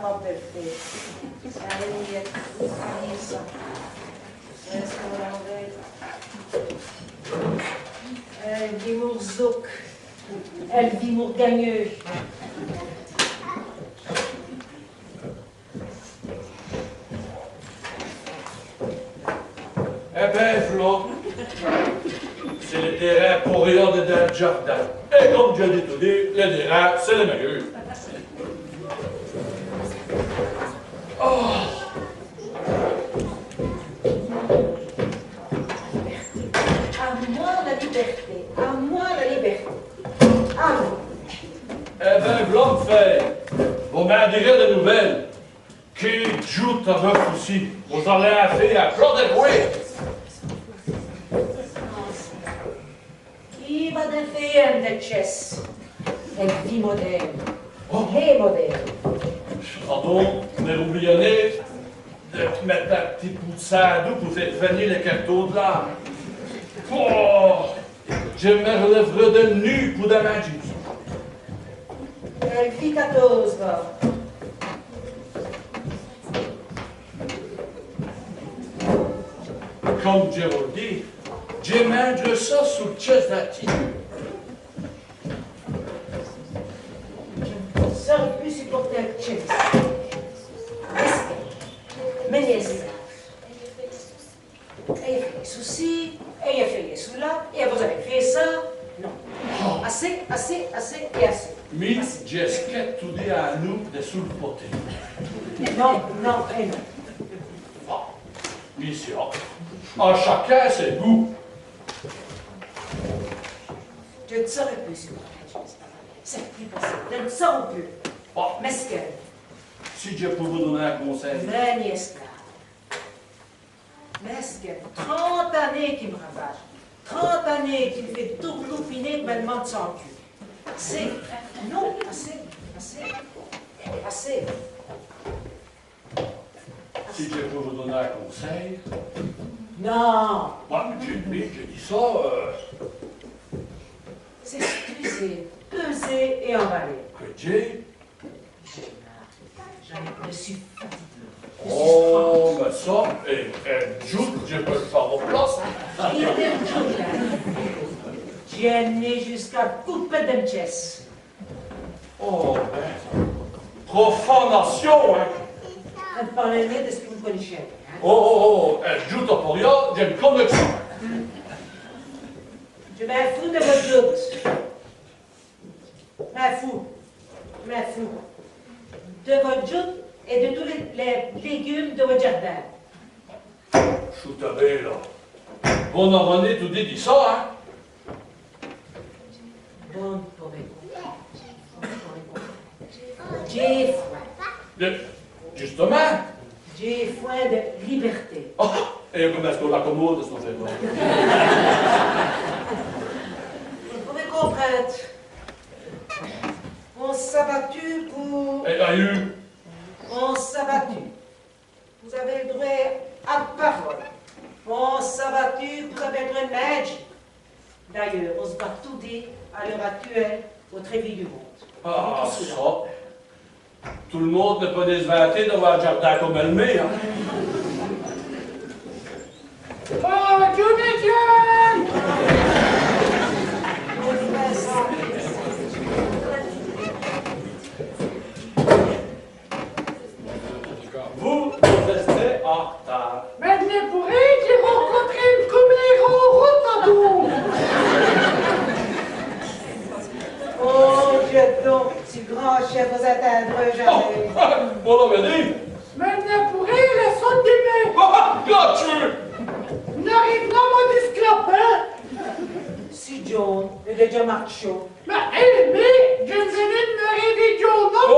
robe de fée. Allez, allez, ça. Est-ce qu'on l'enlève? Elle vit mourzouk. Elle vit mourgagneux. Eh ben, Flo, c'est les terrains pour rien de dans le jardin. Et comme je l'ai tout dit, les terrains, c'est les meilleurs. Oh. À moi la liberté, à moi la liberté. À moi. Eh ben, Blanc fait, vous m'en direz de nouvelles. Qui joue ta meuf aussi? Vous allez à faire un plan de bruit. Qui va de faire de chess? Elle vit moderne. Et moderne. Pardon, mais oubliez de mettre un petit bout de sardou pour faire venir les cartons de là. Oh, je me relèverai de nu pour de magie. Elle vit 14 va. Comme je vous le dis, je mange ça sous le chest d'actif. Je ne saurais plus supporter le chess. Mais les ayez fait les soucis, ayez fait les sous-là, et vous avez fait ça. Non. Assez, assez, assez et assez. Mais j'esquette tout dit à nous de sous le poté. Non, non et non. Ah, mission. À chacun ses goûts. Je ne saurais plus supporter le chess. C'est plus possible. Je ne saurais plus. Ah, Mesquel. si je peux vous donner un conseil. Mani esclave. Mesquel. 30 années qui me ravage. 30 années qui me fait tout cloupiner que me demande sans cul. Assez. Non, assez. Assez. Assez. Si je peux vous donner un conseil. Non. Je dis ça. C'est peser. Peser et emballer. Que Dieu. Je suis fatigué. Oh, mais ça, et joute, je peux le faire au place. Il est tout là. J'ai amené jusqu'à couper de chess. Oh, ben. Profanation, hein. Parlez-moi de ce que vous connaissez. Oh, joute pour rien, j'ai une connexion. Je m'en fous de votre doute. M'en fous. De votre joute et de tous les légumes de votre jardin. Choutabé, là. Bon, en année, tout dit ça, hein. Bon pour les J'ai foin. Justement. J'ai foin de liberté. Oh, et comme est-ce qu'on la commode, ce qu'on fait pas? Vous pouvez comprendre. On s'est battu pour... Et eu. On s'est battu. Vous avez le droit à la parole. On s'est battu, vous avez le droit de magie. D'ailleurs, on se bat tout dit à l'heure actuelle au Trévis du monde. Ah, ça. Tout le monde ne peut se vanter d'avoir un jardin comme elle met, hein. Oh, Jonathan! Vous restez en retard. Maintenant, pour j'ai rencontré une commère en route Oh, Dieu donc, si grand chef vous atteindre jamais. Bon, on va dire. Maintenant, pour la saute des mains. Gratuit! N'arrive pas mon esclapin. Si John, il est déjà macho. Mais, je venais de me réveiller, John. Oh,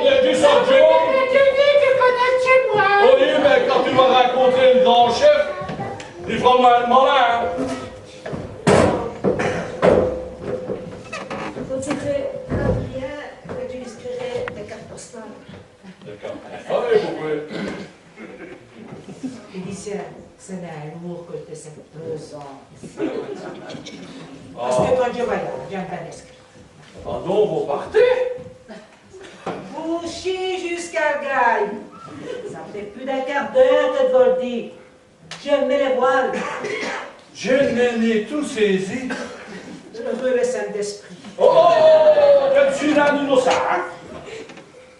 bien dit ça, Joe! Tu connais chez moi. Oui, mais quand tu vas rencontrer le grand chef, il fera mal malin, hein. Vous direz, Adrien, que tu inscrirais des cartes postales. D'accord. Allez, pourquoi? Félicien, ce n'est lourd que de cette pesant. Ah. Parce que quand je voyage, j'aime pas d'inscrire. Ah non, vous partez? Vous chie jusqu'à Gaille. Ça fait plus d'un quart d'heure que Voldy. Je mets les voiles. Je n'ai tout saisi. Heureux le Saint-Esprit. Oh, tu n'as nous ça, hein?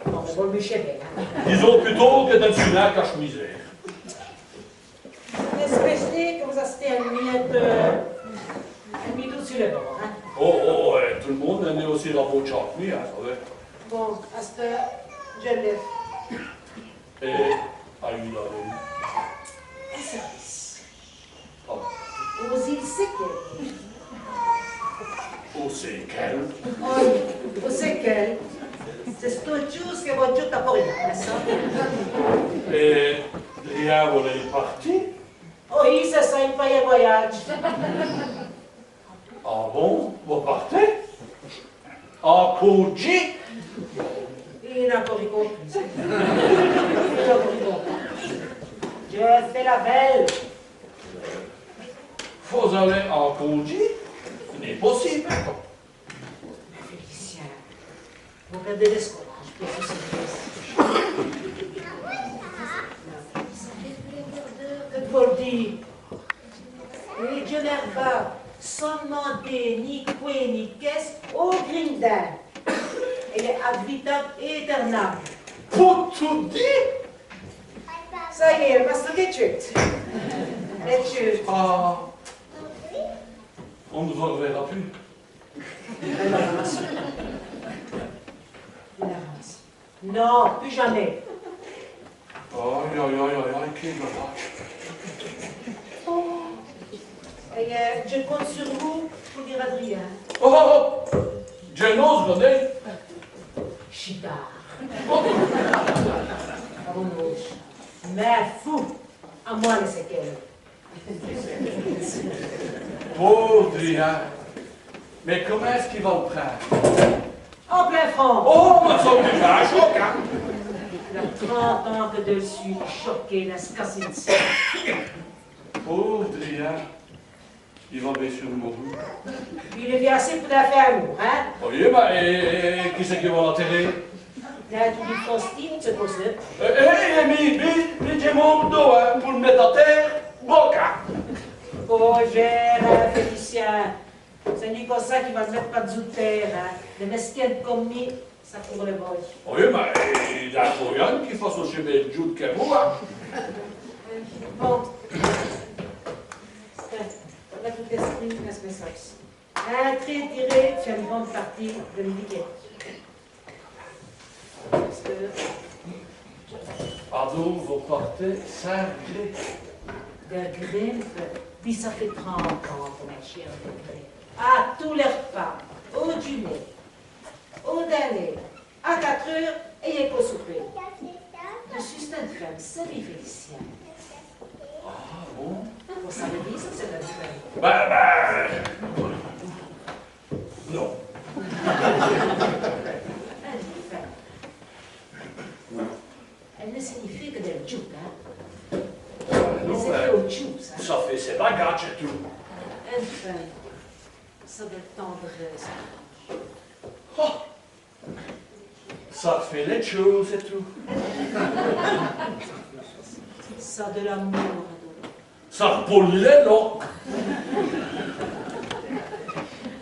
Non, mais bon, Michel, hein. Disons plutôt que tu n'as cache-misère. Espèce comme ça, c'était un miette tout sur le bord, hein. Oh, ouais, tout le monde est aussi dans votre chutney, hein, ça va. Bon, à cette heure, je lève. Et, à lui là, Un service. oh, Aux îles Séquelles. oh, c'est quel? Oui, aux Séquelles. C'est toute chose que votre Dieu t'a pas rien, n'est-ce pas? Et, rien, vous êtes parti? Oui, c'est ça, il paye un voyage. Ah bon, vous partez? En Koji? Il n'a pas compris. Il n'a pas compris. Je fais la belle. Vous allez en Koji? Ce n'est possible. Félicien, vous perdez l'espoir. Je peux vous servir. Ça fait plus d'heures que de vous le dire. Et Dieu n'herbe sans demander ni quoi ni qu'est-ce au Grindin. Elle est ad vitam aeternam. Pour tout dire? Ça y est, parce que tu es. Ah, on ne vous reverra plus. Non, plus jamais. Aïe, aïe, aïe, aïe, quel dommage. Et je compte sur vous pour dire Adrien. Oh, je n'ose donner. Chitard. Aronouche. Mais fou. À moi les séquelles. Pauvre Adrien. Mais comment est-ce qu'il va le prendre? En plein franc. Oh, mais ça me fait un choc, hein? Il a 30 ans que dessus, choqué, n'a se cassé de ça. Pauvre Adrien. Il va bien sûr mourir. Il est bien assez pour la faire amour, hein? Oui, mais et qui c'est qui va l'enterrer? Il a tout du Faustine, ce gosse-là. Hé, mais j'ai mon dos, hein, pour le mettre à terre. Bon, hein? Oh, gère, Félicien. C'est Nicolas qui va se mettre pas de terre, hein. Les mesquines comme lui, ça couvre les boys. Oui, mais il y a rien qui fasse aussi bien de Jude que vous, hein? Bon. On a tout l'esprit, n'est-ce pas ça? Un trait tiré sur une grande partie de l'uniquet. Parce que Pardon, vous portez cinglé. de Griff, puis ça fait 30 ans qu'on a chien de Griff. À tous les repas, au dîner, au dîner, à 4 heures, ayez qu'au souper. Je suis une femme, semi-félicien. Ah bon? Vous savez bien ça, c'est une femme. Non. Elle ne signifie que del giù, hein? Non, C'est au giù, ça. ça fait ses bagages et tout. Enfin, ça de tendresse. Oh. Ça fait les choses et tout. Ça de l'amour. Ça repoule les locs.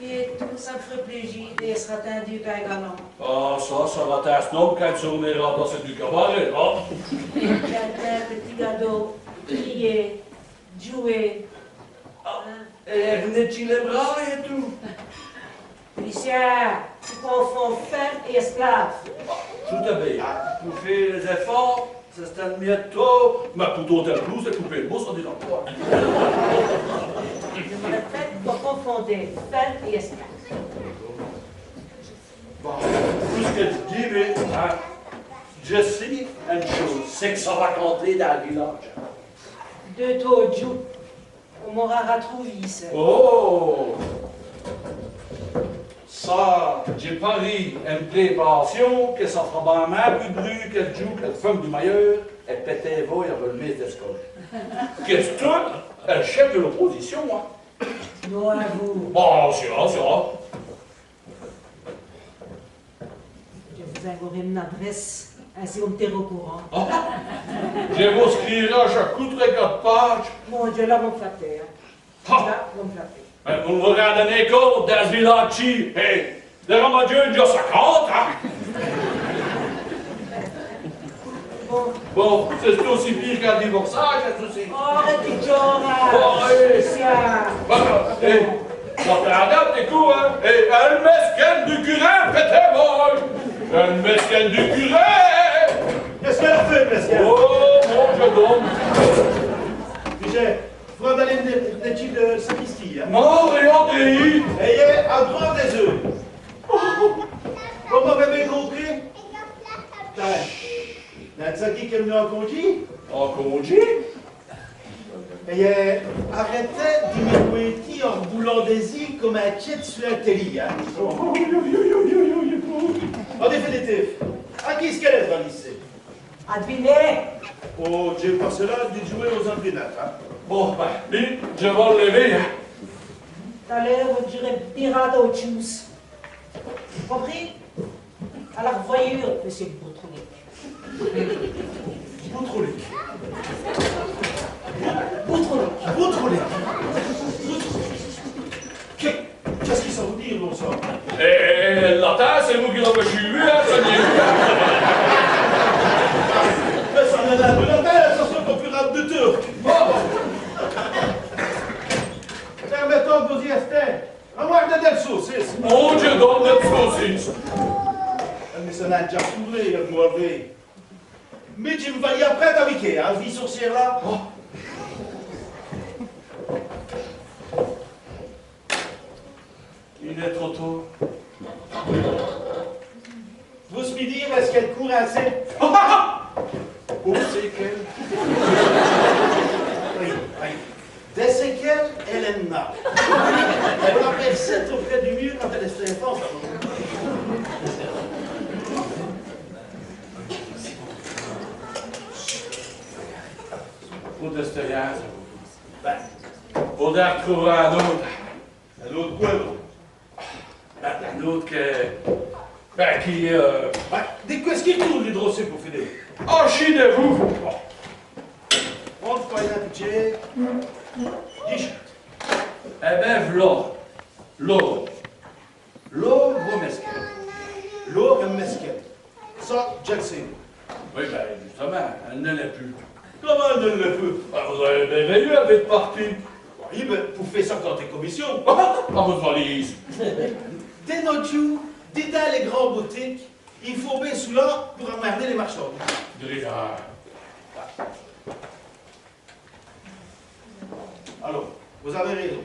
Et tout ça me ferait plaisir et sera tendu par un galant. Ah, ça va être un snob quand on ira dans du cabaret, là. J'attends petit cadeau, crier, jouer. Et venez-il les bras et tout? Félicien, tu confonds femme et esclave. Tout à fait. Pour faire les efforts, c'est un mietto, mais plutôt tel blouse et couper le beau, ça dit l'emploi. Je me répète, vous confondez femme et esclave. Bon, tout ce que tu dis, mais hein, je sais une chose, c'est que ça va compter dans le village. Deux taux de joue. On m'aura retrouvé ça. Oh! Ça, j'ai pari une préparation que ça fera bien plus de bruit qu'elle joue, qu'elle femme du meilleur, et pété vous, il y avait le ministre d'escole. Qu'est-ce que tu es le chef de l'opposition, moi? Non à vous. Bon, c'est vrai, c'est vrai. Je vous vous avez une adresse, ainsi on me au courant. Oh. Je vous écrirai à chaque coup de 4 pages. Mon Dieu, là, vous me flattez. Hein. Oh. Là, vous me flattez. Mais vous me regardez compte dans ce village-ci. Hey, le Ramadieu, il y a 50, hein? Bon, c'est aussi pire qu'un divorçage, c'est aussi. Oh, arrêtez, John! Oh, hey. La dame des coups, hein? Et un mesquin du curé, pété-moi! Un mesquin du curé! Qu'est-ce qu'elle a fait, mesquin? Oh, mon Dieu d'homme! J'ai faut d'aller des types de sacristie, hein? Non, rien dit! Ayez un grand des œufs. Comment avez-vous compris? T'as ça qui est venu en congé? En congé? Et arrêtez d'imiter en roulant des îles comme un tchète sur un télé, hein? En définitif, à qui est-ce qu'elle est dans le lycée? À deviner! Oh, j'ai pas cela de jouer aux entraîneurs, hein? Bon, ben, vite, je vais le lever, hein? Tout à l'heure, vous direz pirate au juice. Compris? À la voyure, monsieur Boutronic. Boutronic. Boutronic. Boutronic. Qu'est-ce qu'ils savent dire, non, ça? Et la tasse, c'est vous qui l'avez suivi, hein, ça n'y est Mais ça en a un peu la tête, ça soit plus rap de turc. Permettons que vous y restez. À moi de des saucisses. Mon Dieu, donne des saucisses. Mais ça n'a déjà coulé, le mauvais. Mais tu me vas y après t'aviquer, hein, vie sorcière là. Oh. Il est trop tôt. Vous me dire, est-ce qu'elle court assez? Où c'est qu'elle? Oui, oui. Dès c'est qu'elle, elle en a. Elle a percé auprès du mur quand elle était enfant. Vous testez rien, ça. Ben, Faudrait retrouver un autre. un autre quoi, donc? Un autre qui Des quoi est-ce qu'il tourne l'hydrocé pour finir? oh, chie de vous! On te croit un budget. 10 Eh ben, v'là. L'eau. L'eau, vous mesquin. L'eau et mesquin. Ça, je le sais. Oui, ben, justement, elle ne l'est plus. Comment elle ne le peut? Ben, vous avez bien veillé avec votre parti. Oui, ben, pour faire ça quand t'es commission. Dans votre valise. Dès notre jour, dès dans les grandes boutiques, il faut bien cela pour emmerder les marchands. Déjà. Alors, vous avez raison.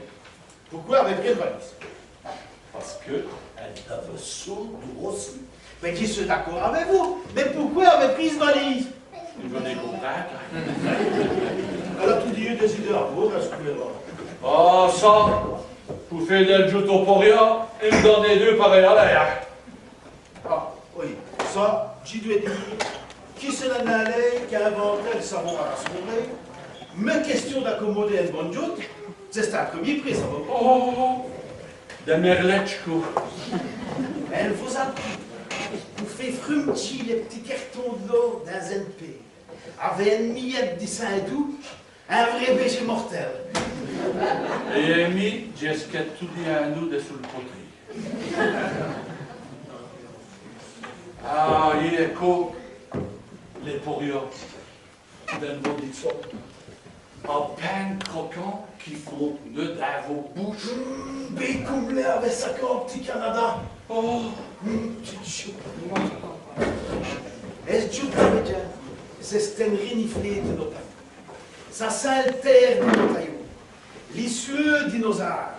Pourquoi avec quelle valise? Parce que elle avait son aussi. Mais je suis d'accord avec vous. Mais pourquoi avec prise valise? Vous venez contact. Elle a tout dit des idées à vous, est-ce que vous voulez voir? Ah, ça, vous faites del juto pour rien, et vous donnez deux pareils à l'air. Ah, oui. Ça, j'y dois dire. Qui c'est la nalée qui a inventé le savon à rassurer? Mais question d'accommoder une bonne joute, c'est un premier prix, ça va pas. Oh, de merletchko. Elle vous a pris. Vous fait frumti les petits cartons de l'eau d'un ZP. Avec une miette de Saint-Doux, un vrai péché mortel. Et Amy, j'ai ce qu'elle tout dit à nous de sous le poterie. Ah, il est co les porions d'un maudisson. En pain croquant qui font nœud à vos bouches. Bécoublé avec sa corps, petit Canada. Oh, Petite chou. Est-ce que tu c'est une reniflée de nos pains. Ça s'altère de nos taillots. Les cieux de nos arts.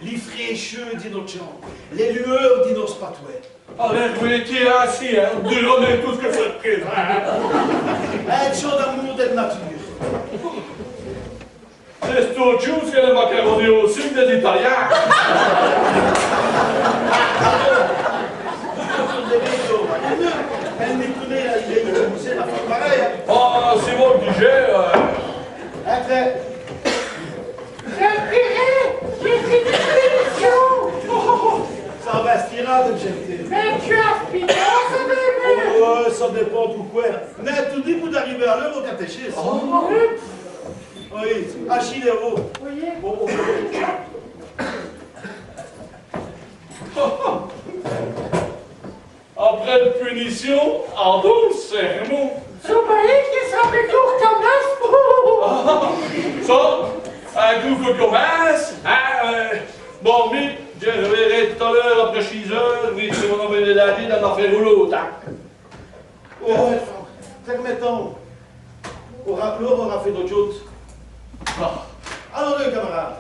Les fraîcheurs de nos champs. Les lueurs de nos spatouets. allez, vous étiez assis, hein, vous donnez tout ce que vous êtes Un chant d'amour de la nature. C'est sto chose que le macaroni au sucre des Italiens. Elle m'écoutait, il est poussé la femme pareille. Ah, c'est bon le budget. Après, J'ai pris des punitions. ça investira de jeter. Mais tu as finance avec ça dépend pourquoi. On a tout dit pour arriver à l'heure au catéchisme. Oh. Oui, Achille Héros. Oui. Oh. Après la punition, en don le sermon. Sobaï qui s'appelle comme Ça, un coup qu'on commence, bon, mais je reverrai tout à l'heure après 6 heures, oui, si on avait de la vie d'en en faire l'autre, hein. Oh, permettons. L'heure aura fait d'autres choses. Alors, les camarades.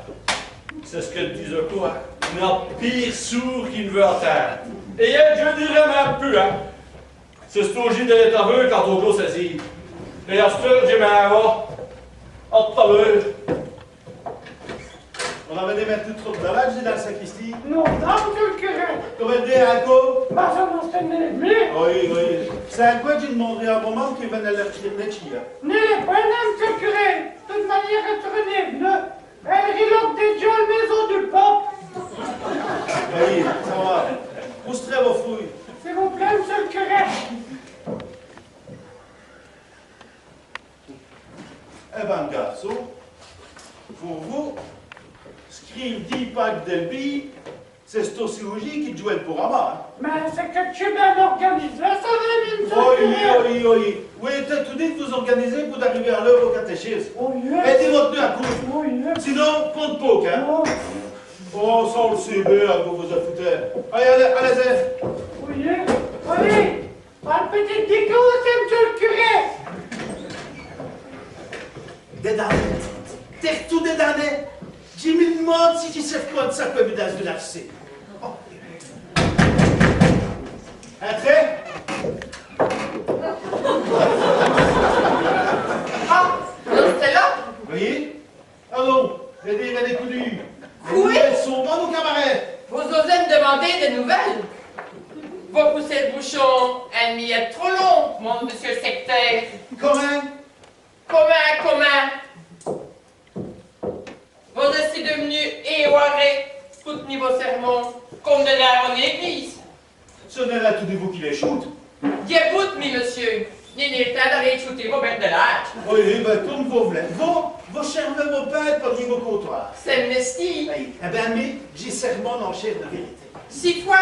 C'est ce qu'elle disait quoi? Il n'y a pire sourd qui ne veut entendre. Et elle, je dirais même plus, hein. C'est ce que j'ai d'être aveu quand on doit saisir. Et à cette heure, j'ai ma va. À tout à l'heure. On avait des mettre trop de balades dans la sacristie. Non, monsieur le curé. Comment dire, Alco? Bah, ça m'a fait m'élever. Oui, oui. C'est à quoi tu demanderais à un moment qu'il vienne à l'acheter des chia? N'est pas monsieur le curé. De toute manière, elle serait venue. Elle reloque déjà la maison du pape. Oui, ça va. Pousse-très vos fouilles. S'il vous plaît, monsieur le curé. Eh ben, garçon, pour vous, scrive 10 packs d'Elbi, c'est sociologie qui te joue pour Ama. Mais c'est que tu bien organisé, ça va, monsieur le Oui, curé. oui, oui. Oui, t'as tout dit de vous organiser pour arriver à l'heure au catéchisme. Oui, Mettez-votre nez à coup. oui. Sinon, compte poke, hein. Oh, Oh, ça on le sait bien, vous vous en foutez. Allez, allez-y. oui. Allez, un petit déco, c'est monsieur le curé. Des damnés. T'es tout des damnés. Je me demande si tu sais quoi de ça comme une de l'AFC. Oh. Entrez. Ah, non, c'est là? Oui. Allons, les dires et les coutus. Les Oui. nouvelles sont dans nos camarades. Vous osez me demander des nouvelles? Vous poussez le bouchon, ennemi est trop long, mon monsieur le sectaire. Comment? Comment? Vous êtes devenu éoiré, tout niveau sermon, comme de l'air en église. Ce n'est là tout de vous qui les shoot. Déboute, mi monsieur, ni le temps d'aller shooter vos bêtes de l'âge. Oui, ben comme vous voulez. Vos servez vos pères pour niveau comptoir. C'est mestie. Oui. Eh bien, mais j'ai serment en chair de vérité. 6 fois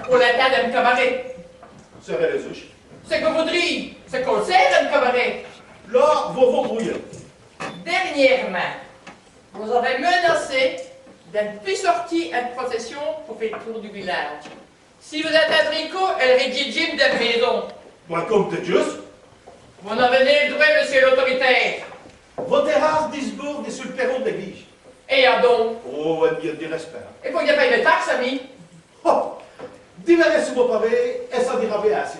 pour la date d'un cabaret. Serait les ouches. Ce que vous dites, ce qu'on sait d'un cabaret. Là, vos brouillons. Dernièrement, vous avez menacé de ne plus sortir en procession pour faire le tour du village. Si vous êtes un tricot, elle rédige de la maison. Moi, comme t'es juste. Vous n'avez pas le droit, monsieur l'autoritaire. Vos terrasses d'Isbourg et sur le perron de l'église. Et à donc, Oh, un bien de respect. il faut qu'il n'y ait pas de taxe, ami. Oh! Divers sur vos pavés, et ça dira bien assez.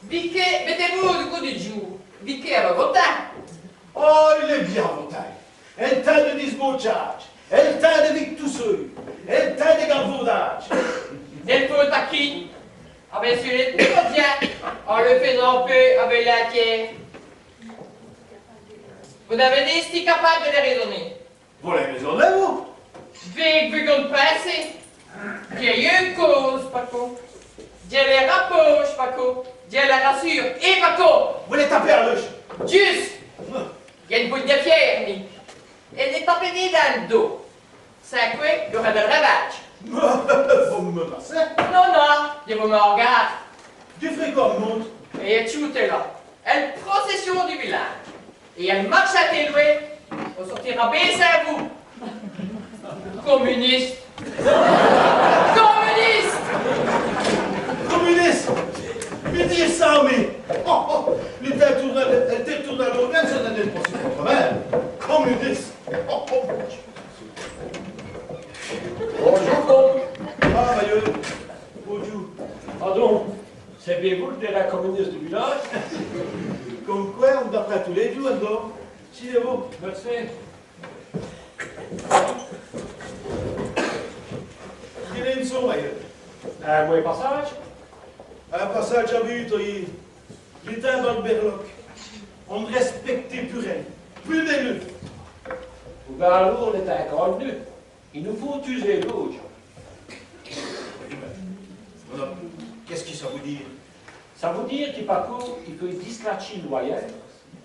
Biquet, mettez-vous du coup du jour. Biquet à votre temps. Oh, il est bien, vos tailles. Elle taille de d'Isbourg charge. Elle taille de Vic tout seul. Elle taille de galvaudage. Del feu à qui? Avec celui de quotidien, en le faisant peu avec la pierre. Vous avez des styles capables de les raisonner. Vous les raisonnez, vous? Vu qu'on passe, Dieu y a une cause, Paco. Dieu les rapproche, Paco. Dieu les rassure, et Paco. Vous les tapez à l'œil. Juste, il y a une boule de pierre, mais elle est tapée dans le dos. C'est quoi? Il y aura de ravage. Vous me menacez. Non, je vous me regarde. Tu ferais comme montre. Et elle est là. Elle procession du village. Et elle marche à tes loués. On sortira baisser à vous. Communiste. Communiste. Communiste. Mais dis ça, mais. Oh, oh. Elle détourne à l'organe, ça n'a pas possible quand même. Communiste. Oh, oh. Bonjour, Ah, Maillot. Bonjour. ah donc, c'est bien vous le terrain communiste du village? Comme quoi, on dort pas tous les jours, alors. Si, c'est vous. Merci. Il est une son, Maillot. Un moyen passage? Un passage à vue, toi, il éteint dans le berloc. On ne respectait plus rien. Plus d'élu. Gouvernement est inconnu. Il nous faut user l'autre. Voilà. Qu'est-ce que ça veut dire? Ça veut dire qu'il Paco, il peut disclacher le loyer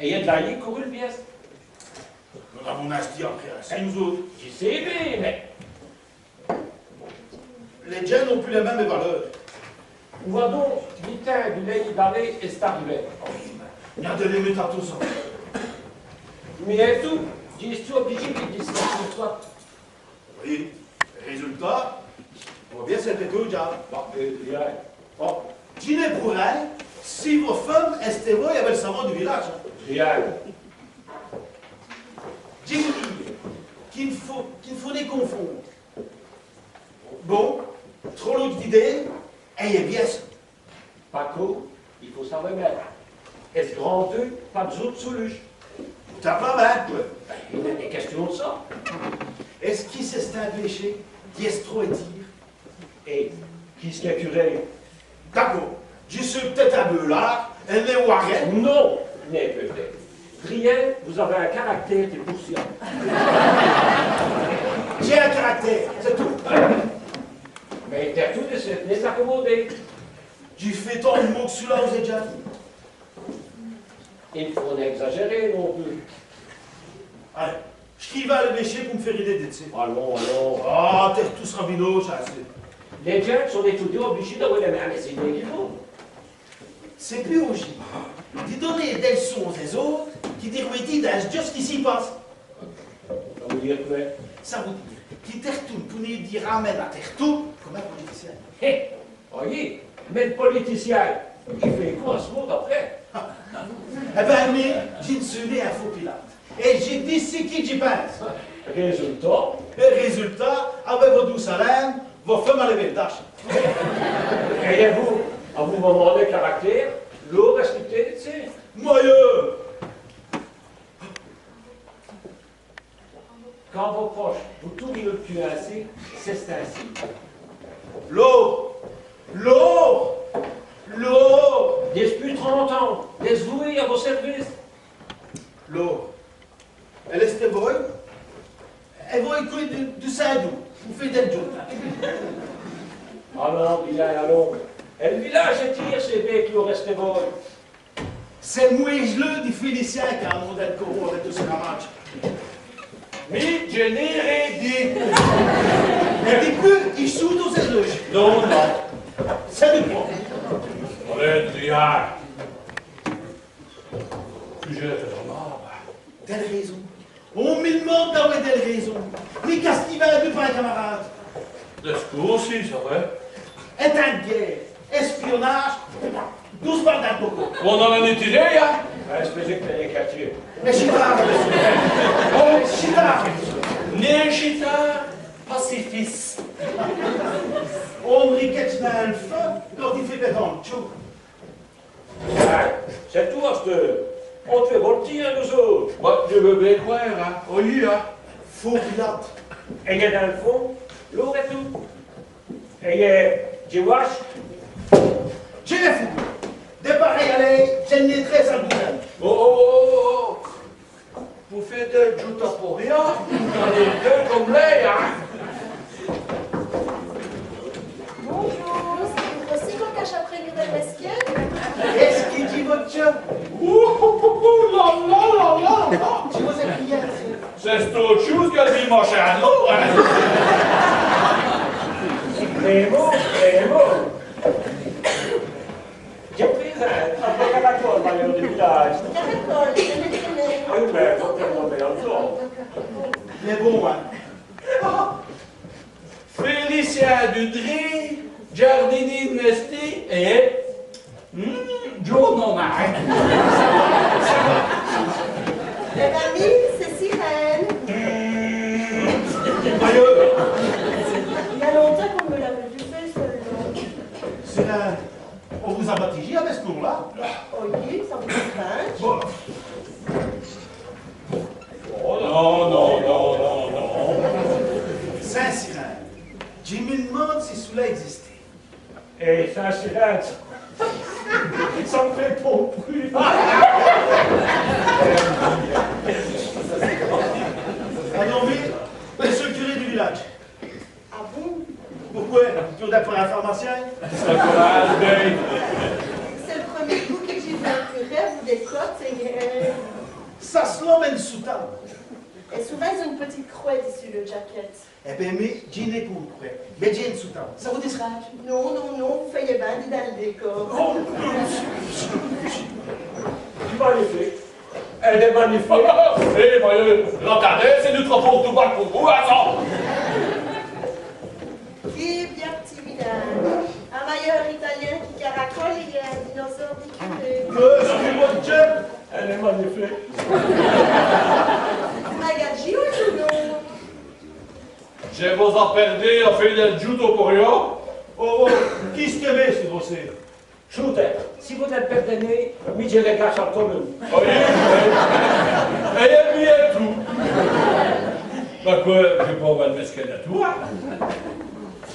et il y a de la ligne pour une pièce. Nous avons acheté après, c'est nous autres. Je sais bien, mais Les gens n'ont plus les mêmes valeurs. où va donc l'État du lait d'arrêt est arrivé? Il y a de limite à tout ça. Mais et tout, je suis obligé de disclacher toi. Oui, résultat, on va bien s'être tout déjà. Bon, bien. Bon, dîner pour elle, si vos femmes estaient il y avait le savant du village. Rien. Dis-moi qu'il ne faut les confondre. Bon, trop l'autre d'idées, ayez bien ça. Paco, il faut savoir mettre. Est-ce grand deux, pas de autres solutions? T'as pas mal, toi. Il y a des questions de ça. Est-ce qu'il s'est un péché? Qu'est-ce trop à dire? Et qui se fait curé? D'accord, je suis peut-être un peu là, elle n'est Warren. Non, n'est peut-être. Rien, vous avez un caractère de poussière. J'ai un caractère, c'est tout. Mais t'as tout de suite, n'est accommodé. Tu fais tant de mots que celui-là, vous êtes déjà dit. Il faut n'exagérer non plus. Allez, je qui va le péché pour me faire aider de ça. Allons, allons. Ah, t'es tous rabinos, ça c'est. Les gens sont étudiants obligés d'avoir les mains à l'essayer qu'il faut. C'est plus logique de donner des leçons aux autres qui disent de ce qui s'y passe. Ça veut dire quoi? Ça veut dire qui te retourne pour nous dire ramène à te retourne comme un politicien. Hé, voyez, mais le politicien, il fait quoi ce mot d'après? Eh ben, mais j'ai sonné un faux pilote. Et j'ai dit c'est qui j'y pense. Résultat, Et résultat, avec vos douces haleines, vos femmes à lever le tâche. et vous, à vous moment de caractère, l'eau respectée, tu sais. Moyeux! Quand vos proches vous tournent le cul ainsi, c'est ainsi. L'eau! L'eau! L'eau! Depuis 30 ans, dévoués à vos services. L'eau. Elle est bonne. Elle va écouter du Saint-Dou. Vous faites des jours. Alors, allons. Et le village étire ses baies qui au resté bon. C'est moi geleux du Félicien qui a un monde de coraux avec tout ce ramage. Mais je n'ai rien dit. Et du coup, il saute aux éloges. Non, non. C'est du point. Allez, Driard. Plus j'ai fait dans l'arbre. Telle raison. On me demande d'avoir telle raison. Mais qu'est-ce qu'il va de pas un camarade? De ce coup aussi, ça vrai. État de guerre, espionnage, 12 balles d'un coco. On en a tiré, hein? Espèce que les quartiers. Mais chitard, oh, chitard. Négita pacifiste. On riquette dans le feu quand il fait péter le chou. C'est tout, à ce on te fait voltir, nous autres. Bah, je veux bien croire, hein? Oui, hein? Faux pilote. Et il y a dans le fond, l'eau et tout. Et il y a du wash. J'ai les fous. Des pareils allez, j'ai une maîtresse à boudin. Oh! Vous faites de juta pour rien? On est deux comme l'air, hein? Bonjour, c'est votre aussi qu'on cache après une nouvelle masquette? Qu'est-ce qu'il dit votre chum? Ouh là là là là! Tu vous ai crié. C'est autre chose que le dimanche à l'eau, hein? Rémo. J'ai pris un caracol dans le village. Caracol, je vais donner. Oui, mais faut que mon meilleur tour. Mais bon, hein. Félicien Dudry, Giardini de Nesti et Joe Nomar. La mamie, c'est Sirène. Aïeux. Il y a longtemps qu'on me l'avait vu faire seulement. C'est là. On vous a baptisé avec ce nom-là? Oui, ça vous fait. Bon. Oh non. Saint-Cyrin. Je me demande si cela existait. Et ça, c'est là. Ça me fait pas plus. Ah non, mais, monsieur le curé du village. Ah bon? Pourquoi? Pour d'être un pharmacien? C'est courage, Dave. C'est le Et souvent, ils ont une petite croix dessus le jacket. Eh bien, mais dîner pour le prêt. Mais dîner sous temps. Ça vous dirait? Non, non, non, vous faites bien dit dans le décor. Oh, magnifique. Elle est magnifique. Eh, voyez, l'entendez, c'est du trop pour tout bas pour vous, attends. Qui est bien petit village. Un mailleur italien qui caracole et un dinosaure déculé. Excusez-moi, Jeff. Elle est magnifique. Magaggi ou non? Je vous en perdez, on fait le judo pour rien. Oh, qui se met, c'est você? Shooter, si vous êtes perdonné, mi je les cache en commune. Voyez, et il y a tout. Bah quoi, je vais pas avoir le mesquin à toi.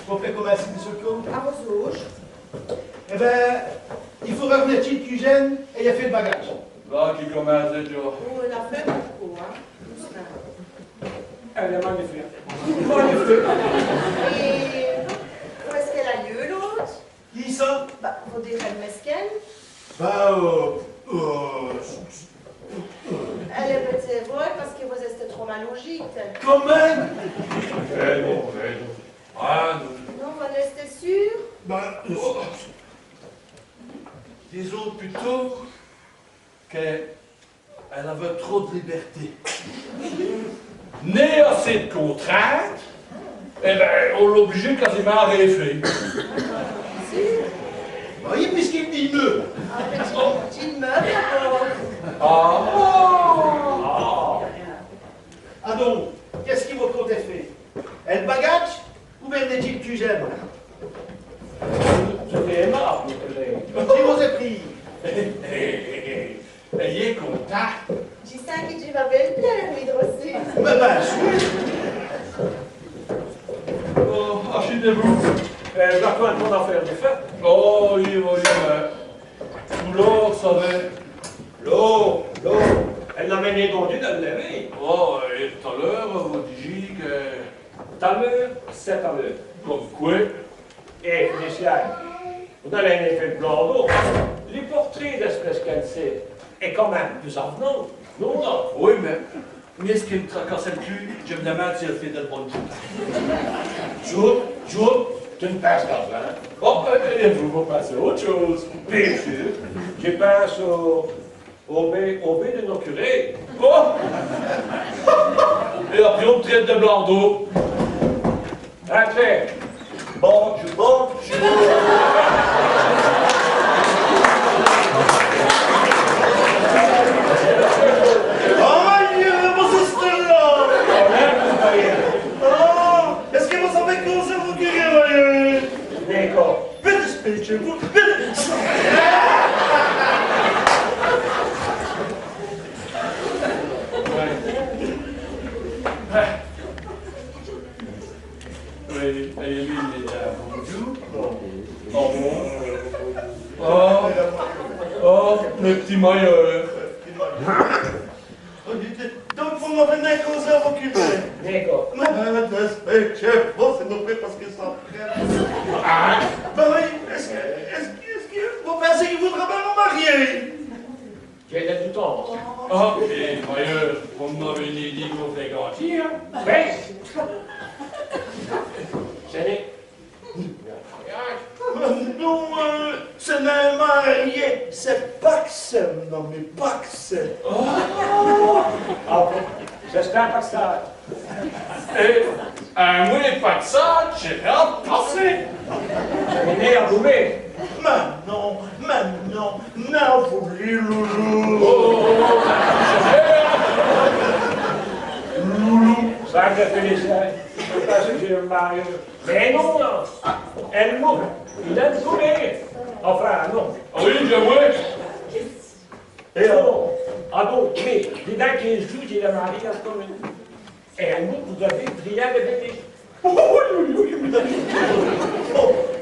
On fait commencer, monsieur le comte? À vos rouges. Eh bien, il faut revenir chez le Cugène et il a fait le bagage. Là, qui commence déjà. Oh, on a fait beaucoup, hein. Doucement. Elle est magnifique. Magnifique. Et où est-ce qu'elle a lieu, l'autre? Qui ça? Bah, vous direz le mesquine. Bah, Elle est peut-être vraie parce que vous êtes trop mal au gîte. comment? Eh non. Ah, non. Non, vous en êtes sûr? Bah, Disons plutôt qu'elle avait trop de liberté. Née assez de contraintes, eh ben, on l'obligeait quasiment à rêver. Sûr? voyez, puisqu'il dit mieux. Ah, petit meuble, d'abord. Ah donc, qu'est-ce qui votre compte est fait? Elle bagage ou bien n'est-il Cugène? Je l'ai aimable, Qui vous est pris? Ayez contact. J'ai senti que tu vas belle plaire, lui, aussi. Mais bien sûr. Oh, achetez-vous. Je dois prendre mon affaire de fait. Oh, oui, tout l'or, ça va. L'eau. Elle n'a même entendu de le lever. Oh, et tout à l'heure, vous disiez que... Tout à l'heure, c'est à l'heure. Comme quoi? Et, Michel, vous avez un effet de blanc d'eau. Les portraits d'espèces qu'elle sait est quand même plus avenant. Non, non. Oui, mais ce qui me tracasse le cul, je me demande si elle fait de bonnes choses. Jour, tu ne passes d'argent. Oh, et vous passez à autre chose. Bien sûr. Je pense au B de nos curés. Oh! Et après, on me traite de blanc d'eau. Entrez. Bonjour. Est-ce que vous savez comment ça vous guérit, D'accord. vite, chez vous, Oui, et lui, il est là. Bonjour. Oh, bon. Oh, le petit maillot. Donc, vous m'avez donné comment ça vous guérit. D'accord. Chef, bon, c'est non plus parce que ça Ben oui, est-ce que vous pensez qu'il voudra pas me marier? J'ai l'air du temps. Ah, et maillot, vous m'avez dit qu'on fait gâter, hein? Oui. Ce n'est. Non, ce n'est marié, c'est Paxem, non mais Paxem. Ah bon. J'espère pas que ça. Et, moi, pas que ça, j'ai rien passé. Je vais à boumer. Non, vous voulez, loulou. Loulou. Ça me fait les ailes. Parce que j'ai marié. Mais non, non. Elle mourra. Il a une coulée. Enfin, non. Oui, je vois. Et non. Ah bon, mais dis donc qu'il joue, il a marié à ce commune. Et elle mourra, vous avez prié de bébé.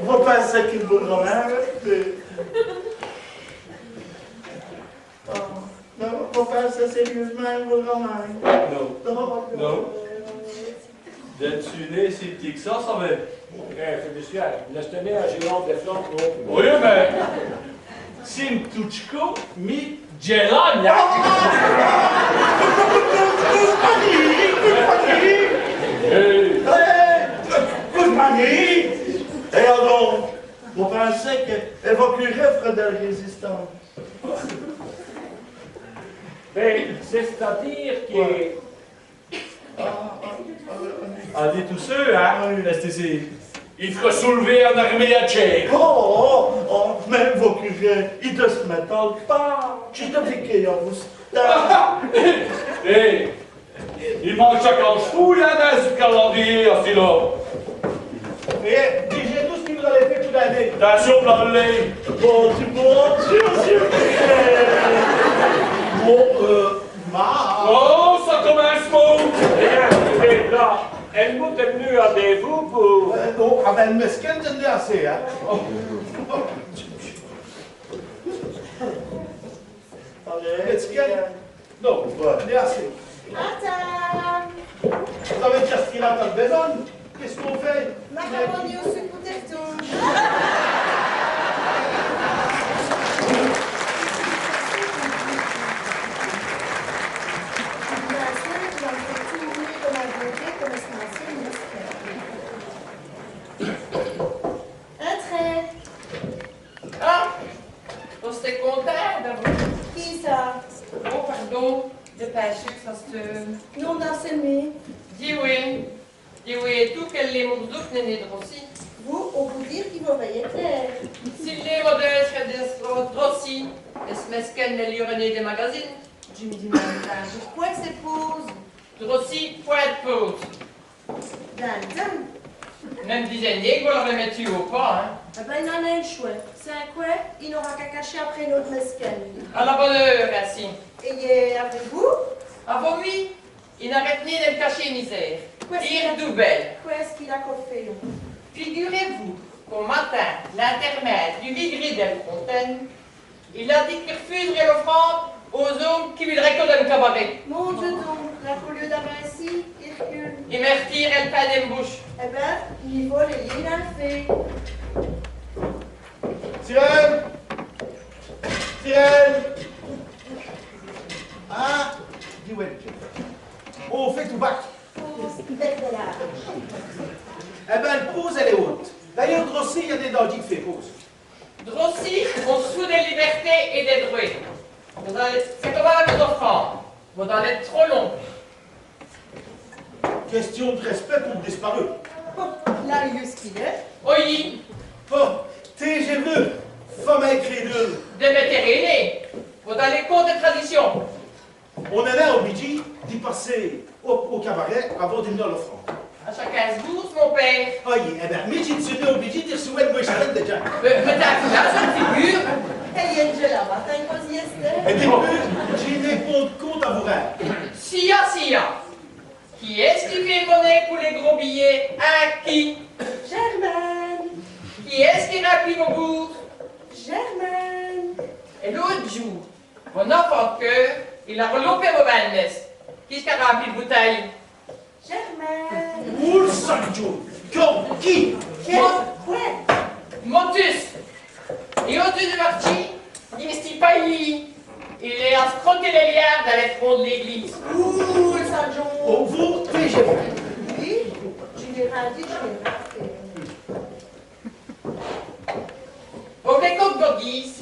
Vous pensez qu'il voudra m'arrêter? Non, vous pensez sérieusement qu'il voudra m'arrêter? Non. D'être né si petit que ça va. C'est du ciel. Laisse tenir un géant de flancs. Oui, mais. Sin tuchko mi gelania. évoquerait Frédéric Résistant. Mais c'est-à-dire qu'il est... On dit tous ceux, hein, STC. Il fera soulever en armée à Tchèque. Même vos curés, ils ne se mettent pas. J'ai t'appliqué en vous. Hé, il manque chacun fou, il y en a sur le calendrier, à là. Et déjà tout ce que vous avez fait toute l'année. Attention, Blanley. Bon Dieu, monsieur le curé. Oh, ça commence, mon. Rien, là, Helmut est venu avec vous pour... Non, ah ben, le mesquin, j'en ai assez, hein. Mesquin? Non, j'en ai assez. Attends. Vous avez déjà ce qu'il a dans le besoin. Qu'est-ce qu'on fait? Macaroni au sucre ou texto. Un trait. Ah, on s'était content d'avoir... Qui ça? Oh, pardon, dépêchez que ça se... Non d'enseigner. Dis oui. Dis oui, et tout qu'elle les mourdouk n'est né drossi. Vous, on vous dire qu'il vous voyez clair. Si les modèles seraient des drossi, est-ce mesquenne n'est l'urné des magazines? Je me dis, madame, pourquoi c'est pause? Drossi, point de pause. Dame. Même dizaine, vous l'aurez mettu au pas, hein. Eh ben, il en a un chouette. C'est un quoi? Il n'aura qu'à cacher après notre mesquine. À la bonne heure, assis. Et hier, avec vous? Ah bon, oui, il n'arrête ni de me cacher misère. Quoi est-ce qu'il Dire a- d'où belle. Quoi est-ce qu'il a coffé? Figurez-vous qu'au matin, l'intermède du Vigry d'Elfontaine, il a dit qu'il refuserait l'offrande aux hommes qui voudraient que d'un cabaret. Mon Dieu donc, là, au lieu d'avoir ainsi, il recule. Il me retire elle peine des bouches. Eh ben, il vole et il a fait. Sirène! Sirène! Ah! Dis ouais. On fait tout bac. Pause, bête de l'âge. Eh ben, le pause, elle est haute. D'ailleurs, Drossi, il y a des dents qui fait pause. Drossi, on se fout des libertés et des droits. C'est comme avec les offrandes. Vous en êtes trop long. Question de respect pour le disparu. Oh, là, il est ce qu'il est. Oui, Oh, t'es j'ai vu. Femme à crédule. de vétériner. Vous dans les cours de tradition. On en a obligé d'y passer au cabaret avant de venir à l'offrande. À chacun se douce, mon père. Aïe, eh ben, mais j'ai suis obligé de recevoir le charrette déjà. Mais t'as vu là, cette figure? Et il y a une gelade, matin, cosy Et Esther. depuis, j'ai des comptes à vous rendre. Sia. Qui est-ce qui fait monnaie pour les gros billets? À qui? Germaine. Qui est-ce qui remplit vos bourses? Germaine. Et l'autre jour, mon enfant de cœur, il a reloupé vos balnesses. Qui est-ce qui a rempli de bouteilles? Germaine. Où ça, Joe? Comme qui? Quoi? Montus. Et au-dessus de Marty, il ne pas il est à se frotter les liards dans les troncs de l'église. Ouh, le Saint-Jean. Au vous, t'es j'ai vu. Oui, je l'ai rien dit, je l'ai rien fait. Vos bécoques boguises,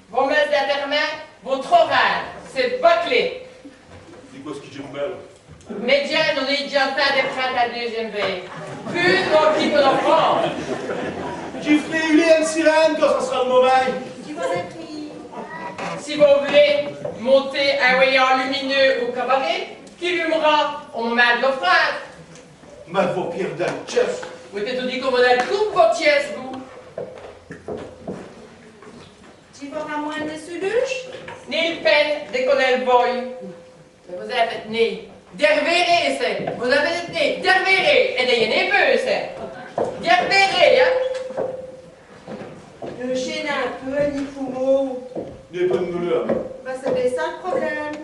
vos messes d'intermain, vos trop rares, c'est bâclé. C'est quoi ce qui j'ai mal? Médiane, on est déjà en train de prendre la deuxième veille. Plus mon petit peu d'enfant. J'ai ferai une sirène quand ça sera le moment. Tu vas être pris. Si vous voulez monter un voyant lumineux au cabaret, qui l'humera, on met de l'offrande. Ma vampire d'un chef. Vous êtes tout dit comme on a le coup, votre pièce, vous. Tu vas moins de suluche? Ni le peine dès qu'on est le boy. Mais vous avez été né d'hervéré, c'est. Vous avez été né d'hervéré. Et d'ayez né peu, c'est. D'hervéré, hein. Le chien un peu, ni foumeau. Des bonnes douleurs. Bah, c'est bien ça le problème.